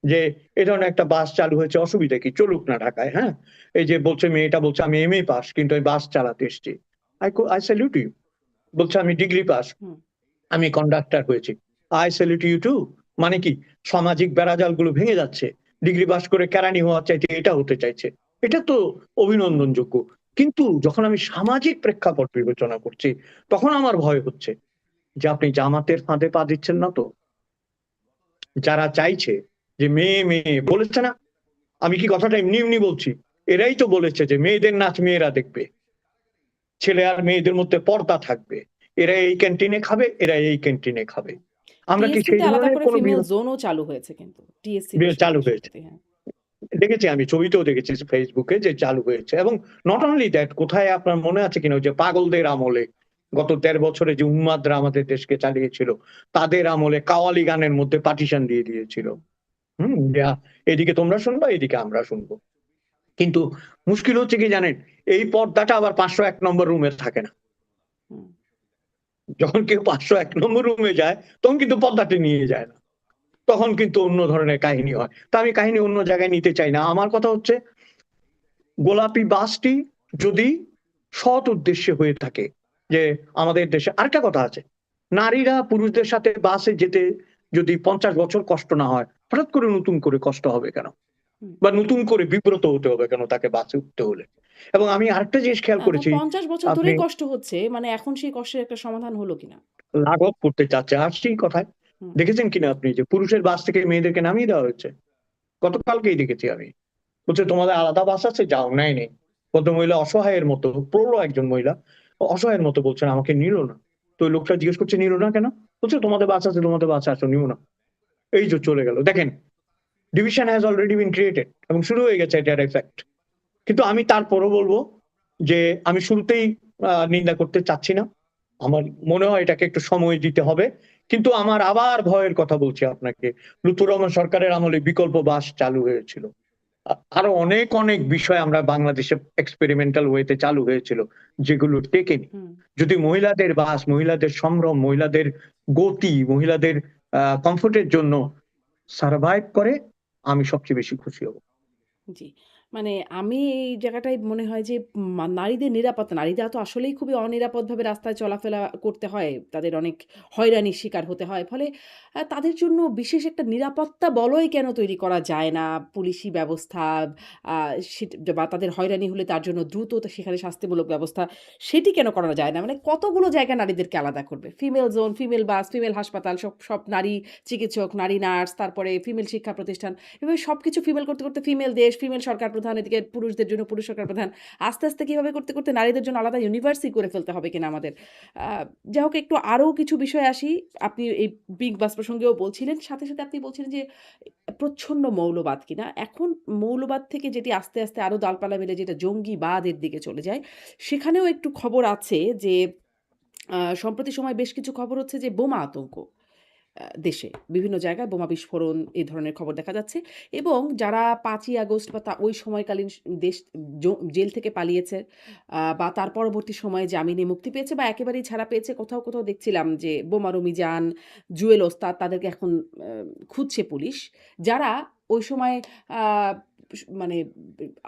যে এই ধরনের একটা বাস চালু হয়েছে, অসুবিধা কি, চলুক না ঢাকায়। হ্যাঁ, এই যে বলছে মেয়েটা, বলছে আমি এমএ পাস কিন্তু আমি বাস চালাতে এসেছি, আই স্যালিউট ইউ। বলছে আমি ডিগ্রি পাস, হুম। আমি কন্ডাক্টর হয়েছি, আই স্যালিউট ইউ টু। মানে কি, সামাজিক বেড়াজাল গুলো ভেঙে যাচ্ছে, ডিগ্রি পাস করে কেরানি হওয়ার চাইতে এটা হতে চাইছে, এটা তো অভিনন্দনযোগ্য। কিন্তু যখন আমি সামাজিক প্রেক্ষাপট বিবেচনা করছি, তখন আমার ভয় হচ্ছে যে আপনি জামাতের ফাঁদে পা দিচ্ছেন না তো? যারা চাইছে যে মেয়ে মেয়ে বলেছে না, আমি কি কথাটা এমনি এমনি বলছি, এরাই তো বলেছে যে মেয়েদের নাচ মেয়েরা দেখবে, ছেলে আর মেয়েদের মধ্যে পর্দা থাকবে, এরা এই ক্যান্টিনে খাবে, এরা এই ক্যান্টিনে খাবে। আমরা কি সেই টিএসসিতে আলাদা ধরনের করে কোনো ফিমেল জোনও চালু হয়েছে কিন্তু। টিএসসি চালু বেসরকারি হয়েছে? সম্প্রতি, হ্যাঁ। দেখেছি, আমি ছবিতেও দেখেছি ফেসবুকে যে চালু হয়েছে। এবং নট অনলি দ্যাট, কোথায় আপনার মনে আছে কিনা, ওই যে পাগলদের আমলে গত ১৩ বছরে যে উন্মাদরা আমাদের দেশকে চালিয়েছিল, তাদের আমলে কাওয়ালি গানের মধ্যে পার্টিশন দিয়ে দিয়েছিল। হুম। এদিকে তোমরা শুনবা, এদিকে আমরা শুনবো। কিন্তু মুশকিল হচ্ছে কি জানেন, এই পর্দাটা আবার 501 নম্বর রুমে থাকে না। হুম, যখন কেউ 501 নম্বর রুমে যায় তখন কিন্তু পর্দাটি নিয়ে যায় না, তখন কিন্তু অন্য ধরনের কাহিনী হয়। তা আমি কাহিনী অন্য জায়গায় নিতে চাই না। আমার কথা হচ্ছে গোলাপি বাসটি যদি সৎ উদ্দেশ্যে হয়ে থাকে, যে আমাদের দেশে আরেকটা কথা আছে, নারীরা পুরুষদের সাথে বাসে যেতে যদি 50 বছর কষ্ট না হয়, হঠাৎ করে নতুন করে কষ্ট হবে কেন, হুম। বা নতুন করে বিব্রত হতে হবে কেন তাকে বাসে উঠতে হলে। এবং আমি আরেকটা জিনিস খেয়াল তা করেছি, 50 বছর আপনি ধরেই কষ্ট হচ্ছে। মানে এখন সেই কষ্টের একটা সমাধান হলো কিনা? লাঘব করতে চাচ্ছে, আসছি কথায়। হুম, দেখেছেন কিনা আপনি যে পুরুষের বাস থেকে মেয়েদেরকে নামিয়ে দেওয়া হয়েছে? গতকালকেই দেখেছি আমি। বলছে তোমাদের আলাদা বাস আছে, যাও, নেয় নেই। ভদ্রমহিলা অসহায়ের মতো, প্রৌঢ় একজন মহিলা, অসহায়ের মতো বলছেন আমাকে নিল না। তো ওই লোকটা জিজ্ঞেস করছে নিল না কেন? বলছে তোমাদের বাস আছে, তোমাদের বাসে আসো, নিও না। এই যে চলে গেল। দেখেন, division has already been created এবং শুরু হয়ে গেছে এটার এফেক্ট। কিন্তু আমি তারপরও বলবো যে আমি শুরুতেই নিন্দা করতে চাচ্ছি না। আমার মনে হয় এটাকে একটু সময় দিতে হবে। কিন্তু আমার আবার ভয়ের কথা বলছি আপনাকে, লুৎফর রহমান সরকারের আমলে বিকল্প বাস চালু হয়েছিল। আরো অনেক অনেক বিষয় আমরা বাংলাদেশে এক্সপেরিমেন্টাল ওয়েতে চালু হয়েছিল, যেগুলো টেকেনি। হুম। যদি মহিলাদের বাস, মহিলাদের সম্ভ্রম, মহিলাদের গতি, মহিলাদের কমফোর্টের জন্য সার্ভাইভ করে, আমি সবচেয়ে বেশি খুশি হব। জি। মানে আমি এই জায়গাটায় মনে হয় যে নারীদের নিরাপত্তা, নারীরা তো আসলেই খুবই অনিরাপদভাবে রাস্তায় চলাফেরা করতে হয়। তাদের অনেক হয়রানির শিকার হতে হয়। ফলে তাদের জন্য বিশেষ একটা নিরাপত্তা বলয় কেন তৈরি করা যায় না? পুলিশি ব্যবস্থা আ বা তাদের হয়রানি হলে তার জন্য দ্রুত সেখানে শাস্তিমূলক ব্যবস্থা, সেটি কেন করা যায় না? মানে কতগুলো জায়গায় নারীদেরকে আলাদা করবে। ফিমেল জোন, ফিমেল বাস, ফিমেল হাসপাতাল, সব সব নারী চিকিৎসক, নারী নার্স, তারপরে ফিমেল শিক্ষা প্রতিষ্ঠান। এভাবে সবকিছু ফিমেল করতে, করতে ফিমেল দেশ, ফিমেল সরকার প্রধান, এদিকে পুরুষদের জন্য পুরুষ সরকার প্রধান। আস্তে, আস্তে কিভাবে করতে, করতে নারীদের জন্য আলাদা ইউনিভার্সই করে ফেলতে হবে কিনা আমাদের। আ যাই হোক, একটু আরো কিছু বিষয়ে আসি। আপনি এই বিগ বাস প্রসঙ্গেও বলছিলেন। সাথে, সাথে আপনি বলছিলেন যে প্রচ্ছন্ন মৌলবাদ কিনা। এখন মৌলবাদ থেকে যেটি আস্তে, আস্তে আরো ডালপালা মেলে যেটা জঙ্গিবাদের দিকে চলে যায়, সেখানেও একটু খবর আছে যে সম্প্রতি সময়ে বেশ কিছু খবর হচ্ছে যে বোমা আতঙ্ক। দেশে বিভিন্ন জায়গায় বোমা বিস্ফোরণ, এই ধরনের খবর দেখা যাচ্ছে। এবং যারা ৫ই আগস্ট বা ওই সময়কালীন দেশ জেল থেকে পালিয়েছে বা তার পরবর্তী সময়ে জামিনে মুক্তি পেয়েছে বা একেবারেই ছাড়া পেয়েছে, কোথাও, কোথাও দেখছিলাম যে বোমারু মিজান, জুয়েল ওস্তাদ, তাদেরকে এখন আ খুঁজছে পুলিশ। যারা ওই সময় আ মানে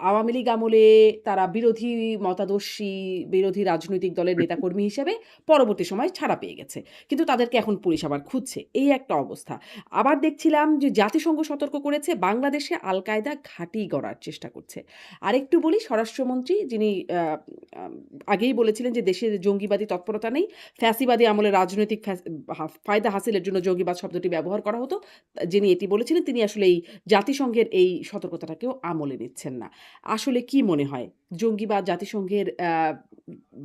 আওয়ামী লীগ আমলে তারা বিরোধী মতাদর্শী, বিরোধী রাজনৈতিক দলের নেতাকর্মী হিসেবে পরবর্তী সময়ে ছাড়া পেয়ে গেছে। কিন্তু তাদেরকে এখন পুলিশ আবার খুঁজছে। এই একটা অবস্থা। আবার দেখছিলাম যে জাতিসংঘ সতর্ক করেছে, বাংলাদেশে আল কায়দা ঘাঁটি গড়ার চেষ্টা করছে। আরেকটু বলি, স্বরাষ্ট্রমন্ত্রী যিনি আম আগেই বলেছিলেন যে দেশে জঙ্গিবাদী তৎপরতা নেই। ফ্যাসিবাদী আমলে রাজনৈতিক ফায়দা হাসিলের জন্য জঙ্গিবাদ শব্দটি ব্যবহার করা হতো। যিনি এটি বলেছিলেন তিনি আসলে এই জাতিসংঘের এই সতর্কতাটাকেও আমলে নিচ্ছেন না। আসলে কি মনে হয়? জঙ্গিবাদ, জাতিসংঘের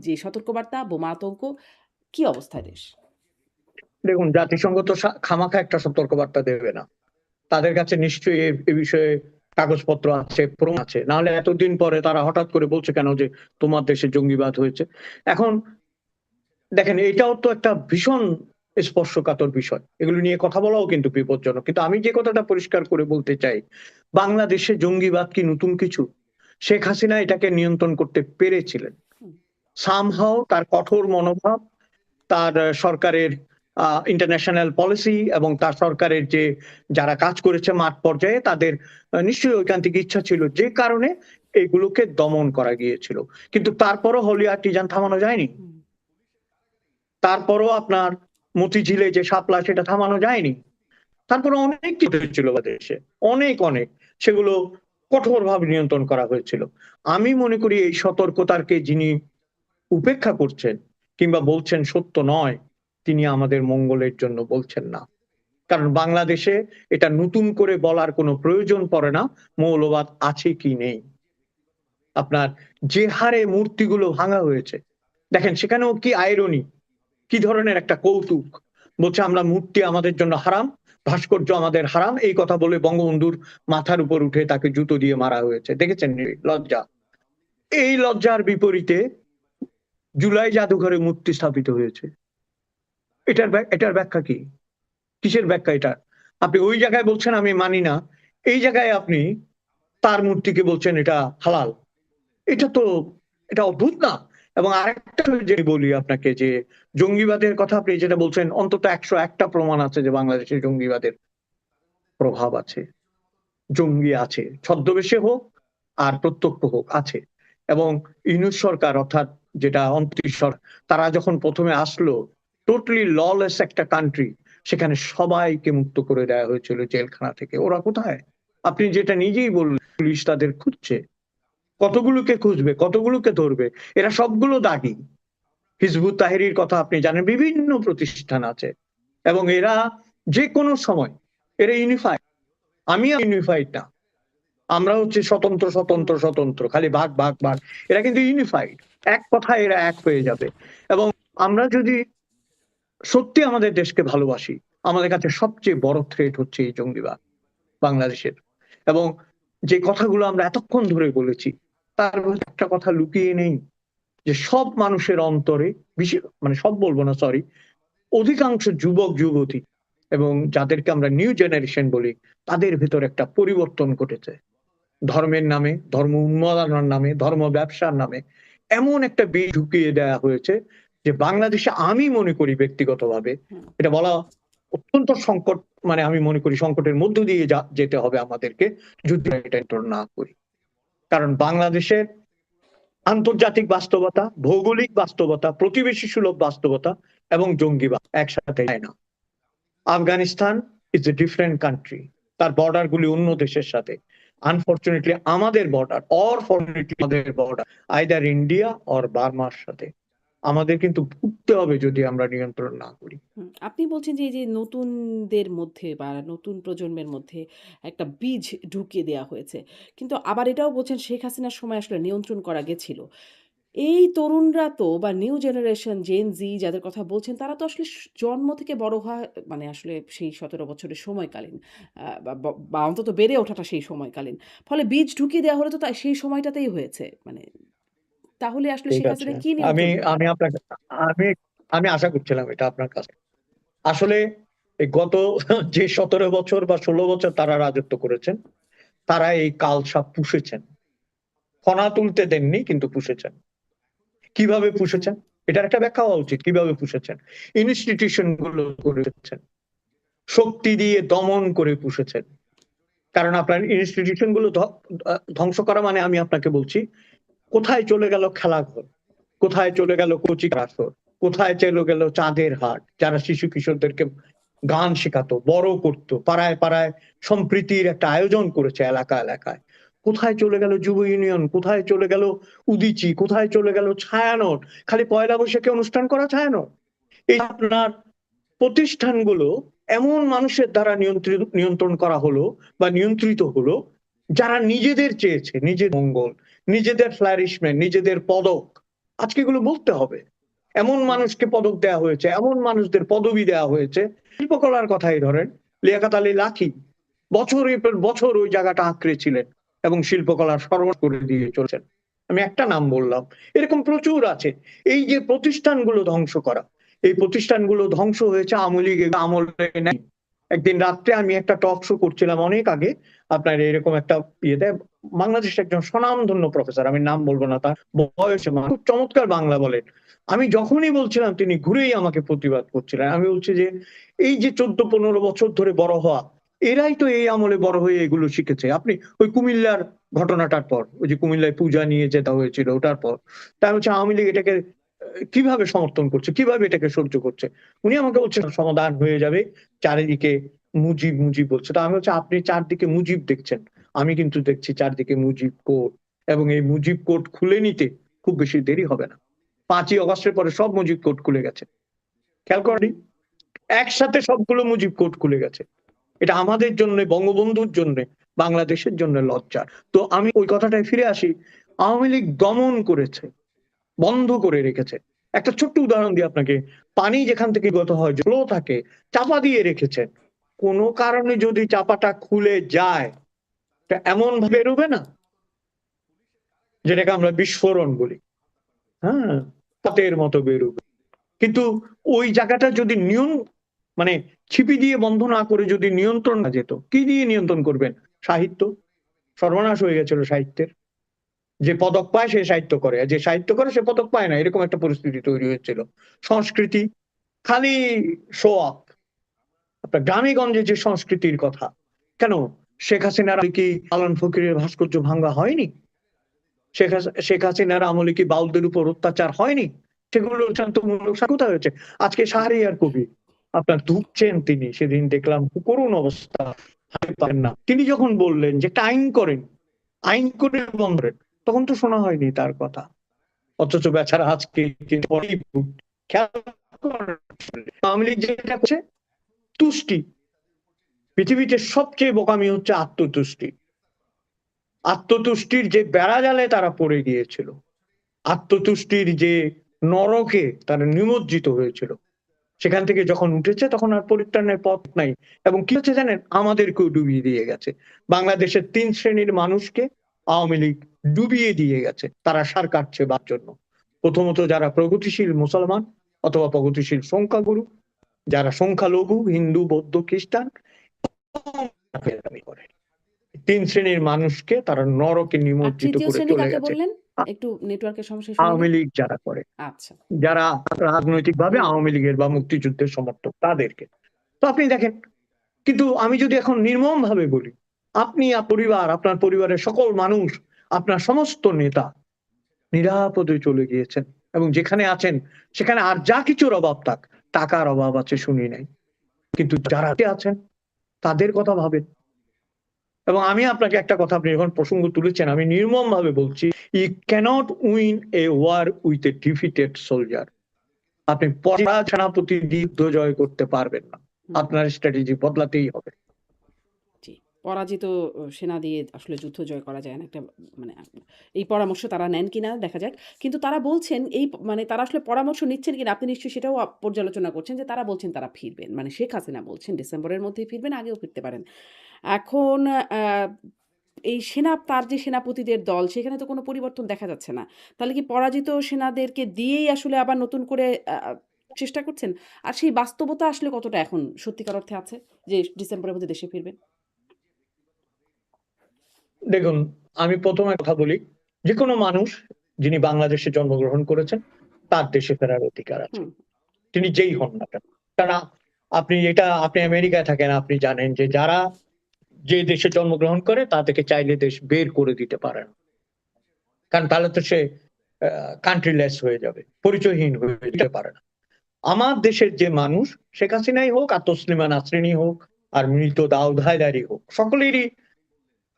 যে সতর্কবার্তা, বোমা আতঙ্ক, কি অবস্থায় দেশ? দেখুন, জাতিসংঘ তো খামাখা একটা সতর্কবার্তা দেবে না। তাদের কাছে নিশ্চয়ই এ বিষয়ে কাগজপত্র আছে, প্রমাণ আছে, নাহলে এতদিন পরে তারা হঠাৎ করে বলছে কেন যে তোমার দেশে জঙ্গিবাদ হয়েছে। এখন দেখেন, এটাও তো একটা ভীষণ স্পর্শকাতর বিষয়, এগুলো নিয়ে কথা বলাও কিন্তু বিপজ্জনক। কিন্তু আমি যে কথাটা পরিষ্কার করে বলতে চাই, বাংলাদেশে জঙ্গিবাদ কি নতুন কিছু? শেখ হাসিনা এটাকে নিয়ন্ত্রণ করতে পেরেছিলেন। হুম, সামহাও তার কঠোর মনোভাব, তার সরকারের ইন্টারন্যাশনাল পলিসি এবং তার সরকারের যে যারা কাজ করেছে মাঠ পর্যায়ে, তাদের নিশ্চয়ই ঐকান্তিক ইচ্ছা ছিল, যে কারণে এগুলোকে দমন করা গিয়েছিল। কিন্তু তারপরও হলি আর্টিজান থামানো যায়নি। হুম, তারপরও আপনার মতিঝিলে যে শাপলা, সেটা থামানো যায়নি। তারপরে অনেক কিছু ছিল দেশে, অনেক অনেক, সেগুলো কঠোরভাবে নিয়ন্ত্রণ করা হয়েছিল। আমি মনে করি এই সতর্কতাকে যিনি উপেক্ষা করছেন কিংবা বলছেন সত্য নয়, তিনি আমাদের মঙ্গলের জন্য বলছেন না। কারণ বাংলাদেশে এটা নতুন করে বলার কোনো প্রয়োজন পড়ে না, মৌলবাদ আছে কি নেই। আপনার যে হারে মূর্তিগুলো ভাঙা হয়েছে, দেখেন সেখানেও কি আইরনি, কি ধরনের একটা কৌতুক। বলছে আমরা মূর্তি আমাদের জন্য হারাম, ভাস্কর্য আমাদের হারাম, এই কথা বলে বঙ্গবন্ধুর মাথার উপর উঠে তাকে জুতো দিয়ে মারা হয়েছে। দেখেছেন লজ্জা? এই লজ্জার বিপরীতে জুলাই জাদুঘরে মূর্তি স্থাপিত হয়েছে। এটার ব্যাখ্যা কি? কিসের ব্যাখ্যা এটা? আপনি ওই জায়গায় বলছেন আমি মানি না, এই জায়গায় আপনি তার মূর্তিকে বলছেন এটা হালাল। এটা তো, এটা অদ্ভুত না? এবং আরেকটা যে বলি আপনাকে, যে জঙ্গিবাদের কথা আপনি যেটা বলছেন, অন্তত 101টা প্রমাণ আছে যে বাংলাদেশে জঙ্গিবাদের প্রভাব আছে, জঙ্গি আছে, ছদ্মবেশে হোক আর প্রত্যক্ষ হোক আছে। এবং ইউনূস সরকার, অর্থাৎ যেটা অন্তর্বর্তী সরকার, তারা যখন প্রথমে আসলো, টোটালি ললেস একটা কান্ট্রি, সেখানে সবাইকে মুক্ত করে দেওয়া হয়েছিল জেলখানা থেকে। ওরা কোথায়? আপনি যেটা নিজেই বললেন, পুলিশ তাদের খুঁজছে। কতগুলোকে খুঁজবে, কতগুলোকে ধরবে? এরা সবগুলো দাগী। হিজবুত তাহরীর কথা আপনি জানেন, বিভিন্ন প্রতিষ্ঠান আছে, এবং এরা যে কোনো সময়, এরা ইউনিফাইড। আমি ইউনিফাইড না, আমরা হচ্ছে স্বতন্ত্র স্বতন্ত্র স্বতন্ত্র, খালি ভাগ ভাগ ভাগ। এরা কিন্তু ইউনিফাইড, এক কথায় এরা এক হয়ে যাবে। এবং আমরা যদি সত্যি আমাদের দেশকে ভালোবাসি, আমাদের কাছে সবচেয়ে বড় থ্রেট হচ্ছে এই জঙ্গিবাদ বাংলাদেশের। এবং যে কথাগুলো আমরা এতক্ষণ ধরে বলেছি, তার মধ্যে একটা কথা লুকিয়ে নেই, যে সব মানুষের অন্তরে, বিশেষ মানে সব বলবো না, সরি, অধিকাংশ যুবক যুবতী এবং যাদেরকে আমরা নিউ জেনারেশন বলি, তাদের ভেতর একটা পরিবর্তন ঘটেছে। ধর্মের নামে, ধর্ম উন্মাদনার নামে, ধর্ম ব্যবসার নামে এমন একটা বীজ ঢুকিয়ে দেওয়া হয়েছে যে বাংলাদেশে, আমি মনে করি ব্যক্তিগতভাবে, হুম, এটা বলা অত্যন্ত সংকট, মানে আমি মনে করি সংকটের মধ্য দিয়ে যেতে হবে আমাদেরকে, যদি এটা enter না করি। কারণ বাংলাদেশের আন্তর্জাতিক বাস্তবতা, ভৌগোলিক বাস্তবতা, প্রতিবেশী সুলভ বাস্তবতা এবং জঙ্গিবাদ একসাথে যায় না। Afghanistan is a different country, তার বর্ডার গুলি অন্য দেশের সাথে। আনফরচুনেটলি আমাদের বর্ডার, অর ফরচুনেটলি আমাদের বর্ডার আইদার ইন্ডিয়া অর বার্মার সাথে। আমাদের কিন্তু ভুগতে হবে যদি আমরা নিয়ন্ত্রণ না করি। হুম। আপনি বলছেন যে এই যে নতুনদের মধ্যে বা নতুন প্রজন্মের মধ্যে একটা বীজ ঢুকিয়ে দেয়া হয়েছে। কিন্তু আবার এটাও বলছেন শেখ হাসিনার সময় আসলে নিয়ন্ত্রণ করা গেছিল। এই তরুণরা তো বা নিউ জেনারেশন জেন জি যাদের কথা বলছেন তারা তো আসলে জন্ম থেকে বড় হওয়া মানে আসলে সেই ১৭ বছরের সময়কালীন বা অন্তত বেড়ে ওঠাটা সেই সময়কালীন। ফলে বীজ ঢুকিয়ে দেওয়া হলে তো সেই সময়টাতেই হয়েছে। মানে তাহলে আসলে ঠিক শেখ আছে, হাসিনা কি আমি নিয়ন্ত্রণ আমি করলেন? আপনাকে, আমি আমি আশা করছিলাম এটা আপনার কাছে। আসলে এই গত যে 17 বছর বা 16 বছর তারা রাজত্ব করেছেন, তারা এই কালসাপ পুষেছেন। ফনা তুলতে দেননি, কিন্তু পুষেছেন। কিভাবে হুম, পুষেছেন এটার একটা ব্যাখ্যা হওয়া উচিত। কিভাবে পুষেছেন? ইনস্টিটিউশন গুলো করেছেন, শক্তি দিয়ে দমন করে পুষেছেন। কারণ আপনার ইনস্টিটিউশন গুলো ধ্বংস করা মানে, আমি আপনাকে বলছি, কোথায় চলে গেল খেলাঘর, কোথায় চলে গেল কচি কাঠর, কোথায় চলে গেল চাঁদের হাট, যারা শিশু কিশোরদেরকে গান শেখাতো, বড় করতো, পাড়ায় পাড়ায় সম্প্রীতির একটা আয়োজন করেছে এলাকা এলাকায়। কোথায় চলে গেল যুব ইউনিয়ন, কোথায় চলে গেল উদীচী, কোথায় চলে গেল ছায়ানট? খালি পয়লা বৈশাখে অনুষ্ঠান করা ছায়ানট। এই আপনার প্রতিষ্ঠানগুলো এমন মানুষের দ্বারা নিয়ন্ত্রণ করা হলো বা নিয়ন্ত্রিত হলো, যারা নিজেদের চেয়েছে, নিজের মঙ্গল, নিজেদের ফ্লারিশমেন্ট, নিজেদের পদক। আজকে এগুলো বলতে হবে। এমন হুম, মানুষকে পদক দেওয়া হয়েছে, এমন মানুষদের পদবি দেওয়া হয়েছে। শিল্পকলার কথাই ধরেন, লিয়াকত আলী লাকী বছরের পর বছর ওই জায়গাটা আঁকড়ে ছিলেন এবং শিল্পকলার সর্বনাশ করে দিয়ে চলছেন। আমি একটা নাম বললাম, এরকম প্রচুর আছে। এই যে প্রতিষ্ঠানগুলো ধ্বংস করা, এই প্রতিষ্ঠানগুলো ধ্বংস হয়েছে আওয়ামী লীগ আমলে নেই। একদিন রাত্রে আমি একটা টক শো করছিলাম অনেক আগে, আপনার এরকম একটা ইয়েতে, বাংলাদেশের একজন স্বনামধন্য প্রফেসর, আমি নাম বলবো না, তার বয়সে খুব চমৎকার বাংলা বলেন। আমি যখনই বলছিলাম তিনি ঘুরেই আমাকে প্রতিবাদ করছিলেন। আমি বলছি যে এই যে 14-15 বছর ধরে বড় হওয়া, এরাই তো এই আমলে বড় হয়ে এগুলো শিখেছে। আপনি ওই কুমিল্লার ঘটনাটার পর, ওই যে কুমিল্লায় পূজা নিয়ে যেটা হয়েছিল ওটার পর, তাই হচ্ছে আওয়ামী লীগ এটাকে কিভাবে সমর্থন করছে, কিভাবে এটাকে সহ্য করছে। উনি আমাকে বলছেন সমাধান হয়ে যাবে, চারিদিকে মুজিব মুজিব বলছে। তা আমি হচ্ছে, আপনি চারদিকে মুজিব দেখছেন, আমি কিন্তু দেখছি চারদিকে মুজিব কোট। এবং এই মুজিব কোট খুলে নিতে খুব বেশি দেরি হবে না। 5ই অগস্টের পরে সব মুজিব কোট খুলে গেছে, খেয়াল হুম, করেনি? একসাথে সবগুলো মুজিব কোট খুলে গেছে। এটা আমাদের জন্য, বঙ্গবন্ধুর জন্য, বাংলাদেশের জন্য লজ্জার। তো আমি ওই কথাটায় ফিরে আসি। আওয়ামী লীগ দমন করেছে, বন্ধ করে রেখেছে। একটা ছোট্ট উদাহরণ দিই আপনাকে। পানি যেখান থেকে গত হয়, জল থাকে, চাপা দিয়ে রেখেছেন। কোনো কারণে যদি চাপাটা খুলে যায়, তা এমন ভাবে বেরোবে না, যেটাকে আমরা বিস্ফোরণ বলি, হ্যাঁ, পাতের মতো বেরোবে। কিন্তু ওই জায়গাটা যদি মানে ছিপি দিয়ে বন্ধ না করে যদি নিয়ন্ত্রণ না যেত, কি দিয়ে নিয়ন্ত্রণ করবেন? সাহিত্য, সর্বনাশ হয়ে গেছিল সাহিত্যের। যে পদক পায় সে সাহিত্য করে, আর যে সাহিত্য করে সে পদক পায় না, এরকম একটা পরিস্থিতি তৈরি হয়েছিল। সংস্কৃতি খালি শো আপ। আপনার গ্রামে গঞ্জে যে সংস্কৃতির কথা, কেন শেখ হাসিনার কি আলান ফকিরের ভাস্কর্য ভাঙ্গা হয়নি? শেখ হাসিনার আমলে কি বাউলদের উপর অত্যাচার হয়নি? সেগুলো শান্তমূলক কোথায় হয়েছে? আজকে শাহরিয়ার কবি আপনার ধুকছেন, তিনি সেদিন দেখলাম করুণ অবস্থা, হাঁটতে পারেন না। তিনি যখন বললেন যে একটা আইন করেন, আইন করে বন্ধ করেন, তখন তো শোনা হয়নি তার কথা। অথচ বেচারা আজকে খেয়াল করেন, আওয়ামী লীগ যেটা করছে তুষ্টি। পৃথিবীতে সবচেয়ে বোকামি হচ্ছে আত্মতুষ্টি। আত্মতুষ্টির যে বেড়াজালে তারা পড়ে গিয়েছিল, আত্মতুষ্টির যে নরকে তারা নিমজ্জিত হয়েছিল, সেখান থেকে যখন উঠেছে তখন আর পরিত্রাণের পথ নাই। এবং কি হচ্ছে জানেন, আমাদেরকেও ডুবিয়ে দিয়ে গেছে। বাংলাদেশের 3 শ্রেণীর মানুষকে আওয়ামী লীগ ডুবিয়ে দিয়ে গেছে তারা সার কাটছে বার জন্য। প্রথমত যারা প্রগতিশীল মুসলমান অথবা প্রগতিশীল সংখ্যাগুরু, যারা সংখ্যালঘু হিন্দু বৌদ্ধ খ্রিস্টান করে, 3 শ্রেণীর মানুষকে তারা নরকে আর নিমজ্জিত তৃতীয় করে শ্রেণী চলে কাকে গেছে। বললেন? একটু নেটওয়ার্কের সমস্যা শুনে আওয়ামী নিই। লীগ যারা করে, আচ্ছা। যারা রাজনৈতিক ভাবে হুম। আওয়ামী লীগের বা মুক্তিযুদ্ধের সমর্থক, তাদেরকে। তো আপনি দেখেন, কিন্তু আমি যদি এখন নির্মম ভাবে বলি, আপনি পরিবার, আপনার পরিবারের সকল মানুষ, আপনার সমস্ত নেতা নিরাপদে চলে গিয়েছেন, এবং যেখানে আছেন সেখানে আর যা কিছুর অভাব থাক, টাকার অভাব আছে শুনি নাই, কিন্তু যারা আছেন তাদের কথা ভাবেন। এবং আমি আপনাকে একটা কথা, আপনি যখন প্রসঙ্গ তুলেছেন, আমি নির্মম ভাবে বলছি, you cannot win a war with a defeated soldier. আপনি পরা সেনাপতি দিয়ে যুদ্ধ জয় করতে পারবেন না, হুম। আপনার স্ট্র্যাটেজি বদলাতেই হবে। জি। পরাজিত সেনা দিয়ে আসলে যুদ্ধ জয় করা যায় না। একটা মানে এই পরামর্শ তারা নেন কিনা দেখা যাক। কিন্তু তারা বলছেন মানে তারা আসলে পরামর্শ নিচ্ছেন কিনা আপনি নিশ্চয়ই সেটাও পর্যালোচনা করছেন যে তারা বলছেন তারা ফিরবেন। মানে শেখ হাসিনা বলছেন ডিসেম্বরের মধ্যেই ফিরবেন, আগেও ফিরতে পারেন। এখন আ এই তার যে সেনাপতিদের দল সেখানে তো কোনো পরিবর্তন দেখা যাচ্ছে না। তাহলে কি পরাজিত সেনাদেরকে দিয়েই আসলে আবার নতুন করে চেষ্টা করছেন? আর সেই বাস্তবতা আসলে কতটা এখন সত্যিকার অর্থে আছে যে ডিসেম্বরের মধ্যে দেশে ফিরবেন? দেখুন, আমি প্রথমে কথা বলি, যে কোনো মানুষ যিনি বাংলাদেশে জন্মগ্রহণ করেছেন তার দেশে ফেরার অধিকার আছে, হুম, তিনি যেই হন না কেন। কারণ আপনি আমেরিকায় থাকেন, আপনি জানেন যে যারা যে দেশে জন্মগ্রহণ করে তাদেরকে চাইলে দেশ বের করে দিতে পারেন, কারণ তাহলে তো সে কান্ট্রিলেস হয়ে যাবে, পরিচয়হীন হয়ে যেতে পারে না। আমার দেশের যে মানুষ, শেখ হাসিনাই হোক আর তসলিমা নাসরিনই হোক আর মৃত দাউদ হায়দারি হোক, সকলেরই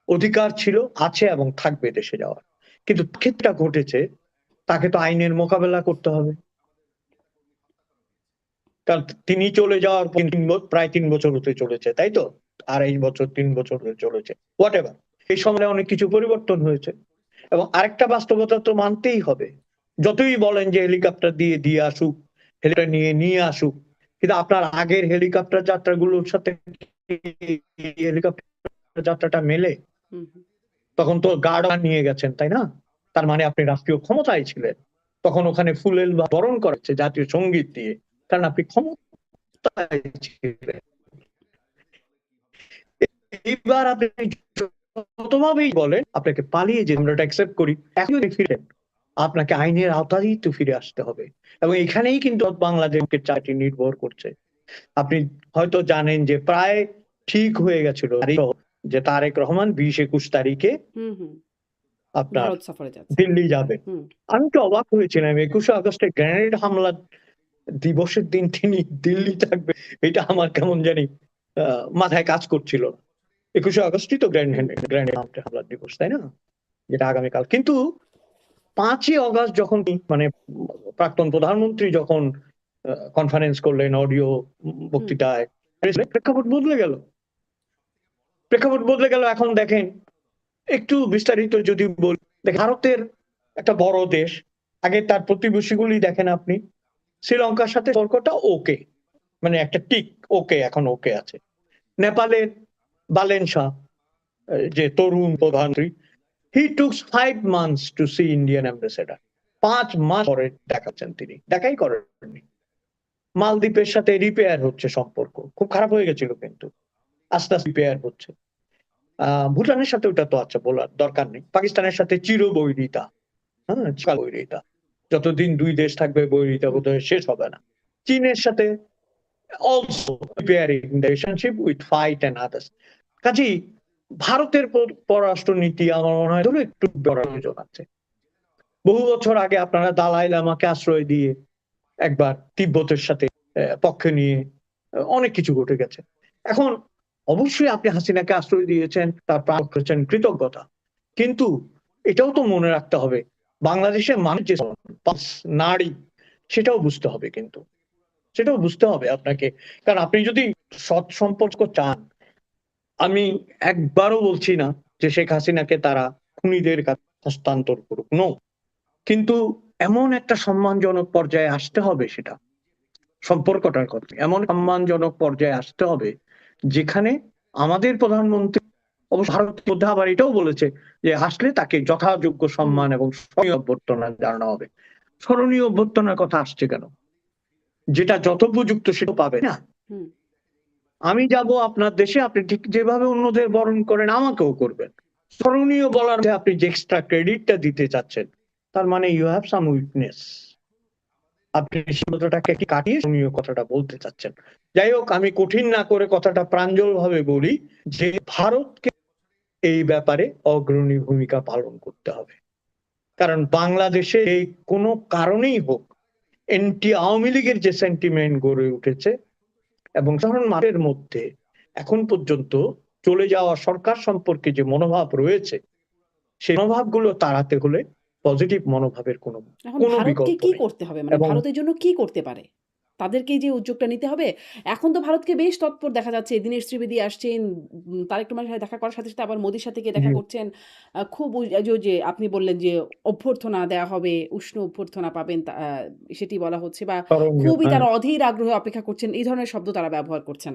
অধিকার ছিল, আছে এবং থাকবে দেশে যাওয়ার। কিন্তু ক্ষেত্রটা ঘটেছে, তাকে তো আইনের মোকাবেলা করতে হবে। কারণ তিনি চলে যাওয়ার পর প্রায় 3 বছর হতে চলেছে, তাই তো? 2.5 বছর 3 বছর হতে চলেছে, হোয়াট এভার। এই সময় অনেক কিছু পরিবর্তন হয়েছে। এবং আরেকটা বাস্তবতা তো মানতেই হবে, যতই বলেন যে হেলিকপ্টার দিয়ে আসুক, হেলিকপ্টার নিয়ে আসুক, কিন্তু আপনার আগের হেলিকপ্টার যাত্রাগুলোর সাথে হেলিকপ্টার যাত্রাটা মেলে? হুম, হুম। তখন তো গার্ড নিয়ে গেছেন, তাই না? তার মানে আপনি রাষ্ট্রীয় ক্ষমতায় ছিলেন, তখন ওখানে ফুলেল বা বরণ করাচ্ছে জাতীয় সঙ্গীত দিয়ে, কারণ আপনি ক্ষমতায় ছিলেন। এইবার আপনি যতভাবেই বলেন আপনাকে পালিয়ে যে আমরা অ্যাকসেপ্ট করি, এখন যদি ফিরেন আপনাকে আইনের আওতায় তো ফিরে আসতে হবে। এবং এখানেই কিন্তু বাংলাদেশকে চাকরি নির্ভর করছে। আপনি হয়তো জানেন যে প্রায় ঠিক হয়ে গেছিল যে তারেক রহমান 20-21 তারিখে হুম, হুম। আপনার ভারত সফরে যাচ্ছেন। দিল্লি যাবেন। হুম, আমি তো অবাক হয়েছিলাম, 21শে আগস্টে গ্রেনেড হামলা দিবসের দিন তিনি দিল্লি থাকবে, এটা আমার কেমন জানি মাথায় কাজ করছিল না। 21শে আগস্টই তো হুম, গ্রেনেড হামলা দিবস, তাই না? যেটা আগামীকাল। কিন্তু 5ই অগাস্ট যখন মানে প্রাক্তন প্রধানমন্ত্রী যখন কনফারেন্স করলেন অডিও হুম, বক্তৃতায়, প্রেক্ষাপট বদলে গেল। প্রেক্ষাপট বদলে গেল। এখন দেখেন, একটু বিস্তারিত যদি বলি, ভারতের একটা বড় দেশ, আগে তার প্রতিবেশীগুলি দেখেন আপনি, শ্রীলঙ্কার সাথে সম্পর্কটা ওকে, মানে একটা টিক, ওকে, এখন ওকে আছে। নেপালের বালেন শাহ, যে তরুণ প্রধানমন্ত্রী, he took 5 months to see Indian ambassador. 5 মাস পরে দেখাচ্ছেন, তিনি দেখাই করেননি। মালদ্বীপের সাথে রিপেয়ার হচ্ছে সম্পর্ক, খুব খারাপ হয়ে গেছিল কিন্তু আস্তে আস্তে রিপেয়ার হচ্ছে। ভুটানের সাথে ওটা তো আচ্ছা বলার দরকার নেই, পাকিস্তানের সাথে চিরবৈরিতা, হ্যাঁ চির বৈরিতা, যতদিন দুই দেশ থাকবে বৈরিতা বোধহয় শেষ হবে না। চীনের সাথে also preparing the relationship with fight and others. কাজেই ভারতের পররাষ্ট্রনীতি আমার মনে হয় একটু বড় প্রয়োজন আছে। বহু বছর আগে আপনারা দালাই লামাকে আশ্রয় দিয়ে একবার তিব্বতের সাথে পক্ষে নিয়ে অনেক কিছু ঘটে গেছে। এখন অবশ্যই আপনি হাসিনাকে আশ্রয় দিয়েছেন, তার প্রাণ করেছেন, কৃতজ্ঞতা, কিন্তু এটাও তো মনে রাখতে হবে বাংলাদেশের মানুষ যে নারী, সেটাও বুঝতে হবে, কিন্তু সেটাও বুঝতে হবে আপনাকে। কারণ আপনি যদি সৎ সম্পর্ক চান, আমি একবারও বলছি না যে শেখ হাসিনাকে তারা খুনিদের কাছে হস্তান্তর করুক, নো, কিন্তু এমন একটা সম্মানজনক পর্যায়ে আসতে হবে, সেটা সম্পর্কটার কথা এমন সম্মানজনক পর্যায়ে আসতে হবে যেখানে আমাদের প্রধানমন্ত্রী অবশ্য ভারতের মধ্যে আবার এটাও বলেছে যে আসলে তাকে যথাযোগ্য সম্মান এবং স্মরণীয় অভ্যর্থনা জানানো হবে। স্মরণীয় অভ্যর্থনার কথা আসছে কেন? যেটা যথোপযুক্ত সেটা পাবে না। আমি যাব আপনার দেশে, আপনি ঠিক যেভাবে অন্যদের বরণ করেন আমাকেও করবেন। স্মরণীয় বলার মধ্যে আপনি যে এক্সট্রা ক্রেডিটটা দিতে চাচ্ছেন, তার মানে ইউ হ্যাভ সাম উইকনেস। আপনি সীমাটাকে কাটিয়ে স্মরণীয় কথাটা বলতে চাচ্ছেন। যাই হোক, আমি কঠিন না করে কথাটা প্রাঞ্জল ভাবে বলি যে ভারতকে এই ব্যাপারে অগ্রণী ভূমিকা পালন করতে হবে। কারণ বাংলাদেশে এই কোনো কারণেই হোক এনটি আওয়ামী লীগের যে সেন্টিমেন্ট গড়ে উঠেছে এবং সাধারণ মানুষের মধ্যে এখন পর্যন্ত চলে যাওয়া সরকার সম্পর্কে যে মনোভাব রয়েছে, সেই মনোভাবগুলো তাড়াতে হলে পজিটিভ মনোভাবের কোনো এখন কোনো ভারতকে বিকল্প কি নেই। করতে হবে? মানে এবং ভারতের জন্য কি করতে পারে? তাদেরকেই যে উদ্যোগটা নিতে হবে। এখন তো ভারতকে বেশ তৎপর দেখা যাচ্ছে। দীনেশ ত্রিবেদী আসছেন, তারেক রহমানের সাথে দেখা করার সাথে, সাথে আবার মোদির সাথে গিয়ে দেখা জি, করছেন। খুব যে আপনি বললেন যে অভ্যর্থনা দেওয়া হবে, উষ্ণ অভ্যর্থনা পাবেন সেটি বলা হচ্ছে বা স্মরণীয়, খুবই হ্যাঁ। তারা অধীর আগ্রহে অপেক্ষা করছেন। এই ধরনের শব্দ তারা ব্যবহার করছেন।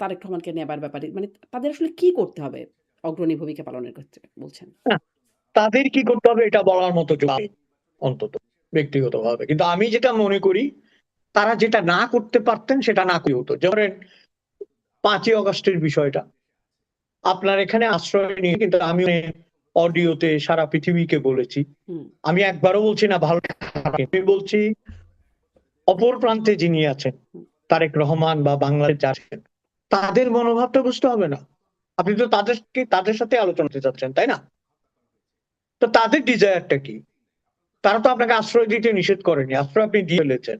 তারেক রহমানকে নেবার ব্যাপারে। মানে তাদের আসলে কি করতে হবে অগ্রণী ভূমিকা পালনের ক্ষেত্রে বলছেন? হ্যাঁ, তাদের কি করতে হবে এটা বলার মতো যোগ্য নেই, অন্তত ব্যক্তিগতভাবে। কিন্তু আমি যেটা মনে করি, তারা যেটা না করতে পারতেন সেটা না করে হতো। ধরেন 5ই অগস্টের বিষয়টা, আপনার এখানে আশ্রয় নিয়ে কিন্তু আমি অডিওতে সারা পৃথিবীকে বলেছি, হুম, আমি একবারও বলছি না ভালো, আমি বলছি অপর প্রান্তে যিনি আছেন, হুম, তারেক রহমান বা বাংলাদেশ আছেন, তাদের মনোভাবটা বুঝতে হবে না? আপনি তো তাদের সাথে আলোচনা করতে চাচ্ছেন, তাই না? তো তাদের ডিজায়ারটা কি? তারা তো আপনাকে আশ্রয় দিতে নিষেধ করেনি, আশ্রয় আপনি দিয়ে ফেলেছেন,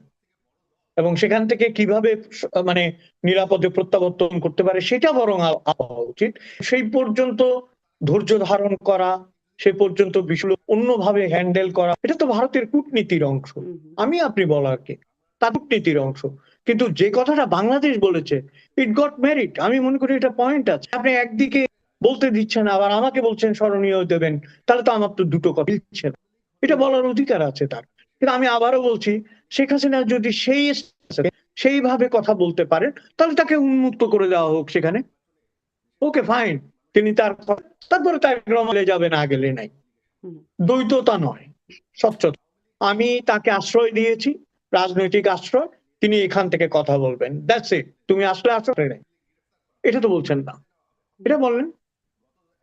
এবং সেখান থেকে কিভাবে মানে নিরাপদে প্রত্যাবর্তন করতে পারে সেটা বরং হওয়া উচিত। সেই পর্যন্ত ধৈর্য ধারণ করা, সে পর্যন্ত বিষয় অন্যভাবে হ্যান্ডেল করা, এটা তো ভারতের কূটনীতির অংশ। হুম, হুম, আমি আপনি বলার কি, তার কূটনীতির অংশ। কিন্তু যে কথাটা বাংলাদেশ বলেছে, ইট গট মেরিট, আমি মনে করি এটা পয়েন্ট আছে। আপনি একদিকে বলতে দিচ্ছেন আবার আমাকে বলছেন স্মরণীয় দেবেন, তাহলে তো আমার তো দুটো কথা দিচ্ছে না। এটা হুম, বলার অধিকার আছে তার। কিন্তু আমি আবারও বলছি, শেখ হাসিনা যদি সেইভাবে কথা বলতে পারেন, তাহলে তাকে উন্মুক্ত করে দেওয়া হোক সেখানে। ওকে ফাইন, তিনি তারপরে তার গ্রহণে যাবে, না গেলে নাই। হুম। দ্বৈততা নয়, স্বচ্ছতা। আমি তাকে আশ্রয় দিয়েছি, রাজনৈতিক আশ্রয়, তিনি এখান থেকে কথা বলবেন, দ্যাটস ইট। তুমি আসলে আশ্রয় নেই, এটা তো বলছেন না, এটা বললেন।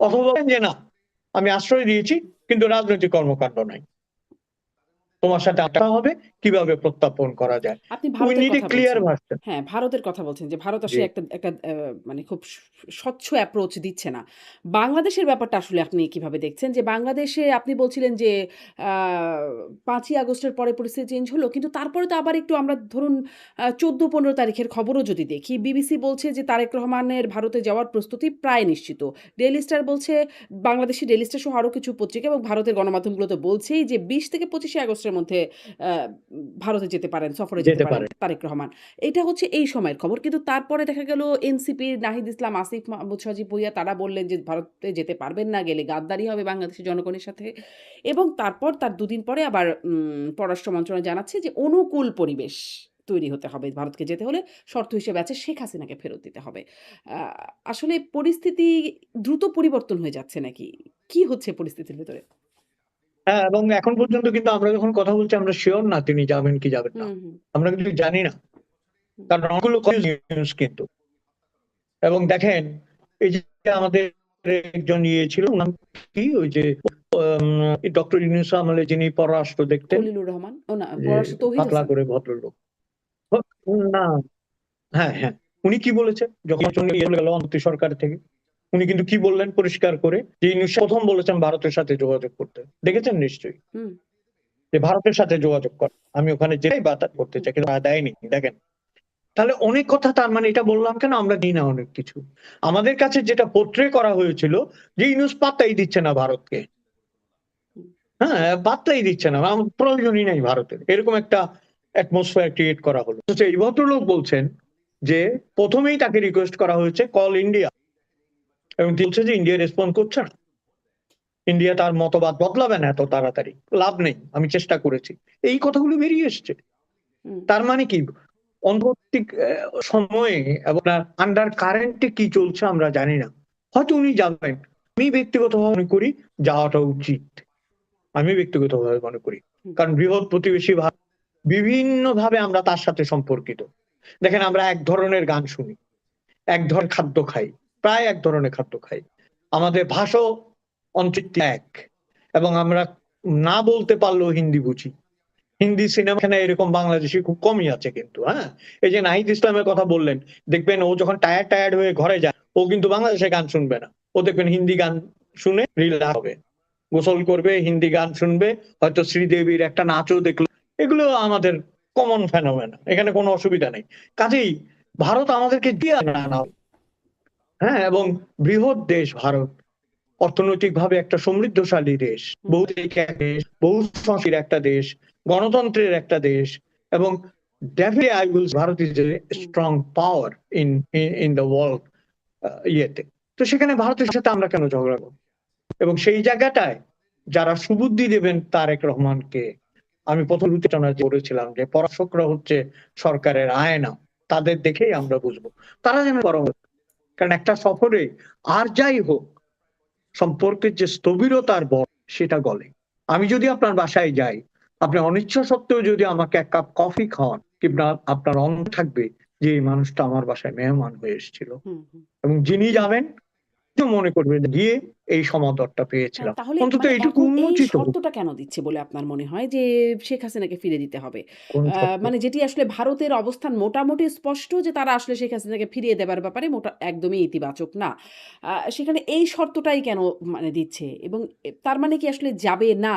অথবা বলেন যে না, আমি আশ্রয় দিয়েছি কিন্তু রাজনৈতিক কর্মকাণ্ড নাই, তোমার সাথে আড্ডা হবে, কিভাবে প্রত্যাপন করা যায়। আপনি উই ভারতের নিড এ কথা ক্লিয়ার বলছেন। ভার্সন। হ্যাঁ, ভারতের কথা বলছেন যে ভারত জি, আসলে একটা একটা মানে খুব স্বচ্ছ অ্যাপ্রোচ দিচ্ছে না। বাংলাদেশের ব্যাপারটা আসলে আপনি কিভাবে দেখছেন? যে বাংলাদেশে আপনি বলছিলেন যে আ ৫ই আগস্টের পরে পরিস্থিতি চেঞ্জ হলো। কিন্তু তারপরে তো আবার একটু আমরা ধরুন ১৪-১৫ তারিখের খবরও যদি দেখি, বিবিসি বলছে যে তারেক রহমানের ভারতে যাওয়ার প্রস্তুতি প্রায় নিশ্চিত। ডেইলি স্টার বলছে, বাংলাদেশি ডেইলি স্টার সহ আরো কিছু পত্রিকা এবং ভারতের গণমাধ্যমগুলো তো বলছেই যে ২০ থেকে ২৫শে আগস্টের মধ্যে আ ভারতে যেতে পারেন, সফরে যেতে যেতে পারেন পারে। তারেক রহমান। এটা হচ্ছে এই সময়ের খবর। কিন্তু তারপরে দেখা গেল এনসিপির নাহিদ ইসলাম, আসিফ মাহমুদ সজীব ভুইয়া তারা বললেন যে ভারতে যেতে পারবেন না, গেলে গাদ্দারি হবে বাংলাদেশের জনগণের সাথে। এবং তারপর তার দুদিন পরে আবার পররাষ্ট্র মন্ত্রণালয় জানাচ্ছে যে অনুকূল পরিবেশ তৈরি হতে হবে। ভারতকে যেতে হলে শর্ত হিসেবে আছে শেখ হাসিনাকে ফেরত দিতে হবে। আ আসলে পরিস্থিতি দ্রুত পরিবর্তন হয়ে যাচ্ছে নাকি? কি হচ্ছে পরিস্থিতির ভেতরে? হ্যাঁ, এবং এখন পর্যন্ত কিন্তু আমরা যখন কথা বলছি আমরা শিওর না তিনি যাবেন কি যাবেন না, হুম, হুম, আমরা কিন্তু জানি না। হুম, কারণ অনেকগুলো নিউজ কিন্তু, এবং দেখেন এই যে আমাদের একজন ছিল, নাম কি, ওই যে ডক্টর ইউনূস আমলে যিনি পররাষ্ট্র দেখতেন, খলিলুর রহমান, ও না, যে পররাষ্ট্র তৌহিদ পাতলা হোসেন। করে ভদ্রলোক। না, হ্যাঁ হ্যাঁ, উনি কি বলেছে যখন চলে গেল অন্তর্বর্তী সরকার থেকে, উনি কিন্তু কি বললেন পরিষ্কার করে, যে ইউনূস প্রথম বলেছেন ভারতের সাথে যোগাযোগ করতে। দেখেছেন নিশ্চয়ই, হুম যে ভারতের সাথে যোগাযোগ করে, আমি ওখানে যেটাই বাতা করতে হুম চাই, কিন্তু দেয়নি। দেখেন, তাহলে অনেক কথা, তার মানে এটা বললাম কেন, আমরা দিই না অনেক কিছু। আমাদের কাছে যেটা পোট্রে করা হয়েছিল, যে ইউনূস পাত্তাই দিচ্ছে না ভারতকে, হুম হ্যাঁ পাত্তাই দিচ্ছে না, আমার প্রয়োজনই নাই ভারতের, এরকম একটা অ্যাটমসফিয়ার ক্রিয়েট করা হলো। তো এই ভদ্রলোক বলছেন যে প্রথমেই তাকে রিকোয়েস্ট করা হয়েছে কল ইন্ডিয়া, এবং তিনি বলছে যে ইন্ডিয়া রেসপন্ড করছে না, ইন্ডিয়া তার মতবাদ বদলাবে না এত তাড়াতাড়ি, লাভ নেই, আমি চেষ্টা করেছি, এই কথাগুলো বেরিয়ে এসছে। হুম তার মানে কি, অন্তর্বর্তী সময়ে এবং আন্ডার কারেন্টে কি চলছে আমরা জানি না, হয়তো উনি যাবেন। আমি ব্যক্তিগতভাবে মনে করি যাওয়াটা উচিত, আমি ব্যক্তিগতভাবে মনে করি, হুম কারণ বৃহৎ প্রতিবেশী ভারত, বিভিন্ন ভাবে আমরা তার সাথে সম্পর্কিত। দেখেন, আমরা এক ধরনের গান শুনি, এক ধরনের খাদ্য খাই, প্রায় এক ধরনের খাদ্য খাই, আমাদের ভাষা অঞ্চিত এক, এবং আমরা না বলতে পারলেও হিন্দি বুঝি। হিন্দি সিনেমা এখানে এরকম বাংলাদেশি খুব কমই আছে কিন্তু, হ্যাঁ। এই যে নাহিদ ইসলামের কথা বললেন, দেখবেন ও যখন টায়ার্ড হয়ে ঘরে যায়, ও কিন্তু বাংলাদেশে গান শুনবে না, ও দেখবেন হিন্দি গান শুনে রিল্যাক্স হবে, গোসল করবে, হিন্দি গান শুনবে, হয়তো শ্রীদেবীর একটা নাচও দেখলো। এগুলো আমাদের কমন ফেনোমেনা, এখানে কোনো অসুবিধা নেই। কাজেই ভারত আমাদেরকে দিয়ে না, হ্যাঁ, এবং বৃহৎ দেশ ভারত, অর্থনৈতিকভাবে একটা সমৃদ্ধশালী দেশ, হুম বহুদিক একটা দেশ, বহু সংস্কৃতির একটা দেশ, গণতন্ত্রের একটা দেশ, এবং definitely I will Bharat is a hmm strong power in the world, ইয়েতে। তো সেখানে ভারতের সাথে আমরা কেন ঝগড়া করব? এবং সেই জায়গাটায় যারা সুবুদ্ধি দেবেন তারেক রহমানকে, আমি প্রথম আলোচনা করেছিলাম যে পরাশকরা হচ্ছে সরকারের আয়না, তাদের দেখেই আমরা বুঝবো, তারা যেন পরামর্শ, কারণ একটা সফরে আর যাই হোক, সম্পর্কের যে স্থবিরতার বর সেটা গলে। আমি যদি আপনার বাসায় যাই, আপনি অনিচ্ছা সত্ত্বেও যদি আমাকে এক কাপ কফি খাওয়ান, কিংবা আপনার অন্ন থাকবে যে এই মানুষটা আমার বাসায় মেহমান হয়ে এসেছিল, হুম হুম। এবং যিনি যাবেন মনে করবেন গিয়ে এই সমাদরটা হ্যাঁ, পেয়েছিলাম, তাহলে অন্তত মানে এইটুকু এখন এই উন্মোচিত হোক। শর্তটা কেন দিচ্ছে বলে আপনার মনে হয় যে শেখ হাসিনাকে ফিরে দিতে হবে? কোন সত্য? মানে যেটি আসলে ভারতের অবস্থান মোটামুটি স্পষ্ট যে তারা আসলে শেখ হাসিনাকে ফিরিয়ে দেবার ব্যাপারে একদমই ইতিবাচক না। সেখানে এই শর্তটাই কেন মানে দিচ্ছে? এবং তার মানে কি আসলে যাবে না?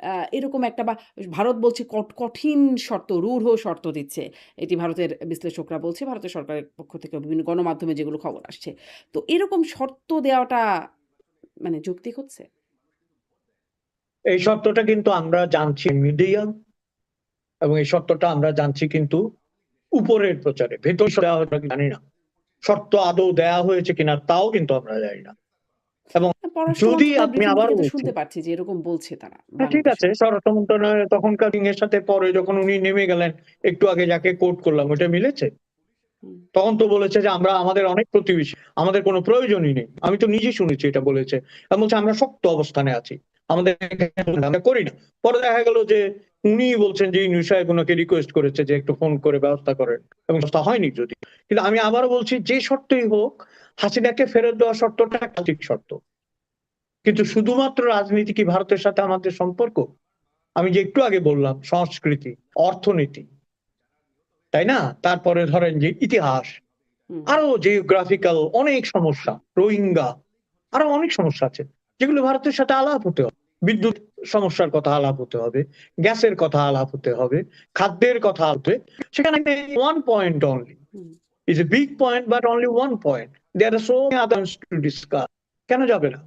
আ এরকম একটা বা ভারত বলছে কঠিন শর্ত, রূঢ় শর্ত দিচ্ছে। এটি ভারতের বিশ্লেষকরা বলছে, ভারতের সরকারের পক্ষ থেকে বিভিন্ন গণমাধ্যমে যেগুলো খবর আসছে। তো এরকম শর্ত দেওয়াটা মানে যৌক্তিক হচ্ছে? এই সত্যটা কিন্তু আমরা জানছি মিডিয়া, এবং এই সত্যটা আমরা জানছি কিন্তু উপরের প্রচারে, ভেতর দেওয়া হয়তো জানি না, শর্ত আদৌ দেয়া হয়েছে কিনা তাও কিন্তু আমরা জানি না। এবং পররাষ্ট্র যদি মন্ত্রণালয়ের আপনি ব্রিফিং আবারও থেকে তো বলছি, শুনতে পারছি যে এরকম বলছে তারা হ্যাঁ ঠিক আছে, বাংলাদেশের। স্বরাষ্ট্র মন্ত্রণালয় তখনকার এর সাথে পরে যখন উনি নেমে গেলেন, একটু আগে যাকে কোট করলাম, ওটা মিলেছে? হুম, তখন তো বলেছে যে আমরা আমাদের অনেক প্রতিবেশী, আমাদের কোনো প্রয়োজনই নেই। আমি তো নিজে শুনেছি এটা বলেছে, এবং বলছে আমরা শক্ত অবস্থানে আছি, আমাদের আমরা করি না। পরে দেখা গেল যে উনি বলছেন যে ইউনূস সাহেব ওনাকে রিকোয়েস্ট করেছে যে একটু ফোন করে ব্যবস্থা করেন, এবং ব্যবস্থা হয়নি যদি। কিন্তু আমি আবারও বলছি, যে শর্তই হোক, হাসিনাকে ফেরত দেওয়া শর্তটা একটা ঠিক শর্ত, কিন্তু শুধুমাত্র রাজনীতি কি ভারতের সাথে আমাদের সম্পর্ক? আমি যে একটু আগে বললাম, সংস্কৃতি, অর্থনীতি, তাই না? তারপরে ধরেন যে ইতিহাস, হুম, আরো জিওগ্রাফিক্যাল অনেক সমস্যা, রোহিঙ্গা, আরো অনেক সমস্যা আছে, যেগুলো ভারতের সাথে আলাপ হতে হবে। বিদ্যুৎ সমস্যার কথা আলাপ হতে হবে, গ্যাসের কথা আলাপ হতে হবে, খাদ্যের কথা হতে, সেখানে one point only hmm. Is a big point, but only one point, there are so many others to discuss. কেন যাবে না?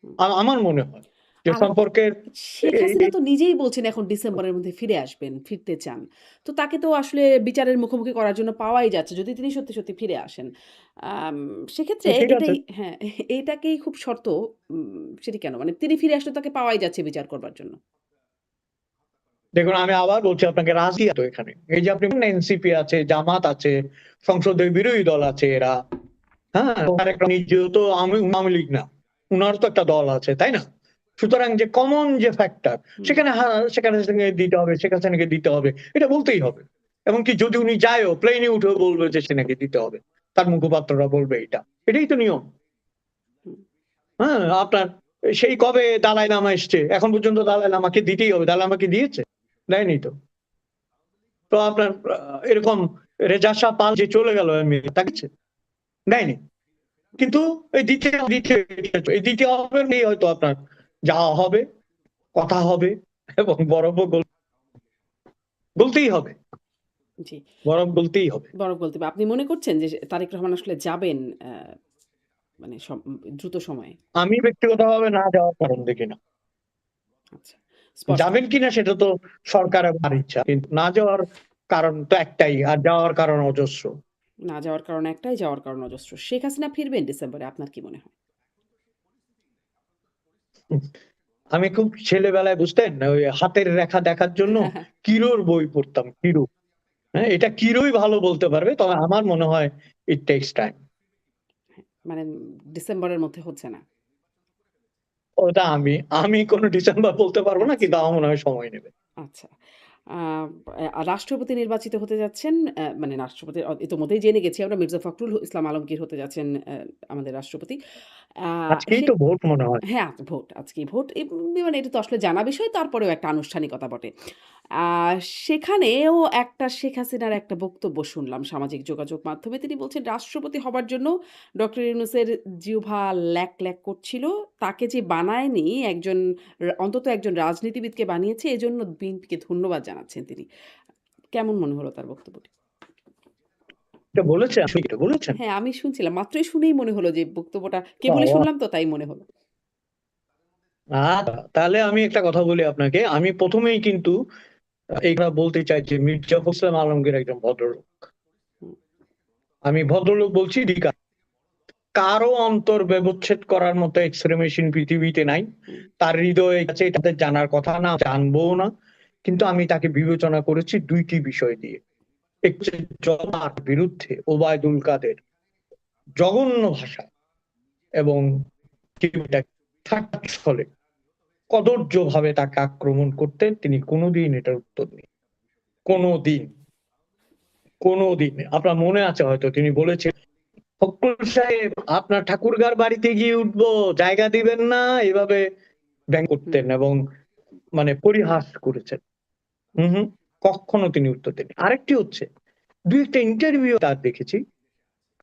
হুম। আমার মনে হয় যে আর সম্পর্কের শেখ এই হাসিনা তো নিজেই বলছেন এখন ডিসেম্বরের মধ্যে ফিরে আসবেন, ফিরতে চান। তো তাকে তো আসলে বিচারের মুখোমুখি করার জন্য পাওয়াই যাচ্ছে যদি তিনি সত্যি, সত্যি ফিরে আসেন। আম সেক্ষেত্রে ঠিক আছে, এটাই হ্যাঁ, এটাকেই খুব শর্ত সেটি কেন? মানে তিনি ফিরে আসলে তাকে পাওয়াই যাচ্ছে বিচার করবার জন্য। দেখুন আমি আবার বলছি আপনাকে, রাজনীতি তো এখানে, এই যে আপনি এনসিপি আছে, জামাত আছে, সংসদের বিরোধী দল আছে এরা, হ্যাঁ, তার একটা নিজেও তো আওয়ামী লীগ না, উনার তো একটা দল আছে, তাই না? সুতরাং যে কমন যে ফ্যাক্টর, হুম, সেখানে সেখানে দিতে হবে, সেখানে দিতে হবে, এটা বলতেই হবে। এমনকি যদি উনি যায়ও, প্লেনে উঠেও বলবে যে সেনাকে দিতে হবে, তার মুখপাত্ররা বলবে এটা, এটাই তো নিয়ম। হুম। হ্যাঁ, আপনার সেই কবে দালাই লামা এসছে, এখন পর্যন্ত দালাই লামাকে দিতেই হবে। দালাই লামাকে দিয়েছে? দেয়নি তো। তো আপনার এরকম রেজা শাহ পাল যে চলে গেল তাকে দেয়নি। কিন্তু এই এই দ্বিতীয় হবে নেই, হয়তো আপনার যাওয়া হবে, কথা হবে এবং বরফও বলতেই হবে, জি, বরফ বলতেই হবে। বরফ বলতে হবে। আপনি মনে করছেন যে তারেক রহমান আসলে যাবেন মানে দ্রুত সময়ে? আমি ব্যক্তিগতভাবে না যাওয়ার কারণ দেখি না। আচ্ছা, স্পষ্ট। যাবেন কিনা সেটা তো সরকারের ইচ্ছা, কিন্তু না যাওয়ার কারণ তো একটাই, আর যাওয়ার কারণ অজস্র। না যাওয়ার কারণ একটাই, যাওয়ার কারণ অজস্র। শেখ হাসিনা ফিরবেন ডিসেম্বরে, আপনার কি মনে হয়? আমি খুব ছেলেবেলায়, বুঝতেন, ওই হাতের রেখা দেখার জন্য কিরোর বই পড়তাম, কিরো। হ্যাঁ, এটা কিরোই ভালো বলতে পারবে, তবে আমার মনে হয় ইট টেকস টাইম। মানে ডিসেম্বরের মধ্যে হচ্ছে না। ওটা আমি কোনো ডিসেম্বর বলতে পারবো না, আচ্ছা, কিন্তু আমার মনে হয় সময় নেবে। আচ্ছা। আ রাষ্ট্রপতি নির্বাচিত হতে যাচ্ছেন, মানে রাষ্ট্রপতি ইতোমধ্যেই জেনে গেছি আমরা, মির্জা ফখরুল ইসলাম আলমগীর হতে যাচ্ছেন আমাদের রাষ্ট্রপতি। আ আজকেই সে তো ভোট মনে হয়। হ্যাঁ, ভোট। আজকেই ভোট। মানে এটা তো আসলে জানা বিষয়, তারপরেও একটা আনুষ্ঠানিকতা বটে। আ সেখানেও একটা শেখ হাসিনার একটা বক্তব্য শুনলাম সামাজিক যোগাযোগ মাধ্যমে। তিনি বলছেন রাষ্ট্রপতি হবার জন্য ডক্টর ইউনূসের জিহ্বা ল্যাক, ল্যাক করছিল। তাকে যে বানায়নি একজন, অন্তত একজন রাজনীতিবিদকে বানিয়েছে, এজন্য বিএনপিকে ধন্যবাদ জানাচ্ছেন তিনি। কেমন মনে হলো তার বক্তব্যটি? এটা বলেছেন, আপনি এটা বলেছেন? হ্যাঁ, আমি শুনছিলাম। মাত্রই শুনেই মনে হলো যে বক্তব্যটা কেবলই বাহ! শুনলাম তো তাই মনে হলো। তাহলে আমি একটা কথা বলি আপনাকে। আমি ১ম এই কিন্তু এই কথা বলতে চাই যে মির্জা ফখরুল ইসলাম আলমগীর একজন ভদ্রলোক। হুম, আমি ভদ্রলোক বলছি কারো অন্তর ব্যবচ্ছেদ করার মতো এক্স-রে মেশিন পৃথিবীতে নাই। হুম, তার হৃদয়ে আছে, এটা তাদের জানার কথা না, জানবও না। কিন্তু আমি তাকে বিবেচনা করেছি ২ টি বিষয় দিয়ে। একটি হচ্ছে জনতার বিরুদ্ধে ওবায়দুল কাদের জঘন্য ভাষায় এবং ছলে কদর্যভাবে তাকে আক্রমণ করতেন, তিনি কোনদিন এটার উত্তর নেই। কোনদিন, কোনদিন। আপনার মনে আছে হয়তো তিনি বলেছেন, "ফখরুল সাহেব, আপনার ঠাকুরগাঁর বাড়িতে গিয়ে উঠবো, জায়গা দিবেন না?" এভাবে ব্যঙ্গ হুম, করতেন এবং মানে পরিহাস করেছেন। হুম, হুম। কখনো তিনি উত্তর দেননি। আরেকটি হচ্ছে ২ একটা ইন্টারভিউ তার দেখেছি।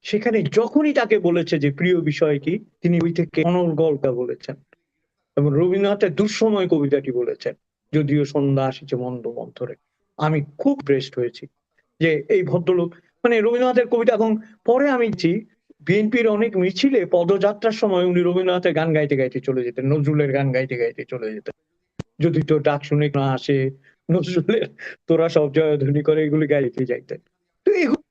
সেখানে যখনই তাকে বলেছে যে প্রিয় বিষয় কি, তিনি ওই থেকে অনর্গলটা বলেছেন এবং রবীন্দ্রনাথের দুঃসময় কবিতাটি বলেছেন। যদিও সন্ধ্যা আসিছে মন্দ মন্থরে। আমি খুব ইমপ্রেসড হয়েছি যে এই ভদ্রলোক, মানে রবীন্দ্রনাথের কবিতা। এবং পরে আমি বিএনপির অনেক মিছিলে পদযাত্রার সময় উনি রবীন্দ্রনাথের গান গাইতে, গাইতে চলে যেতেন। নজরুলের গান গাইতে, গাইতে চলে যেতেন। যদি তোর ডাক শুনে না আসে, নজরুলের তোরা সব জয়ধ্বনি করে, এগুলি গাইতে যাইতেন। তো এগুলো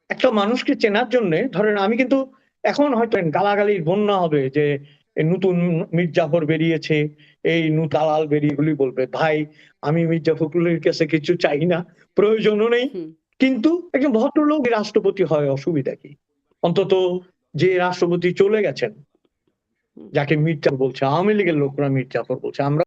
একটা মানুষকে চেনার জন্যে, ধরেন আমি কিন্তু এখন হয়তো গালাগালির বন্যা হবে যে নতুন মীর জাফর বেরিয়েছে, এই দালাল বেরিয়ে, এগুলি বলবে। ভাই, আমি মির্জা ফখরুলের কাছে কিছু চাই না, প্রয়োজনও নেই। হুম, কিন্তু একজন ভদ্রলোক রাষ্ট্রপতি হয়, অসুবিধা কি? অন্তত যে রাষ্ট্রপতি চলে গেছেন, হুম। যাকে মীর জাফর বলছে, আওয়ামী লীগের লোকরা মীর জাফর বলছে, আমরা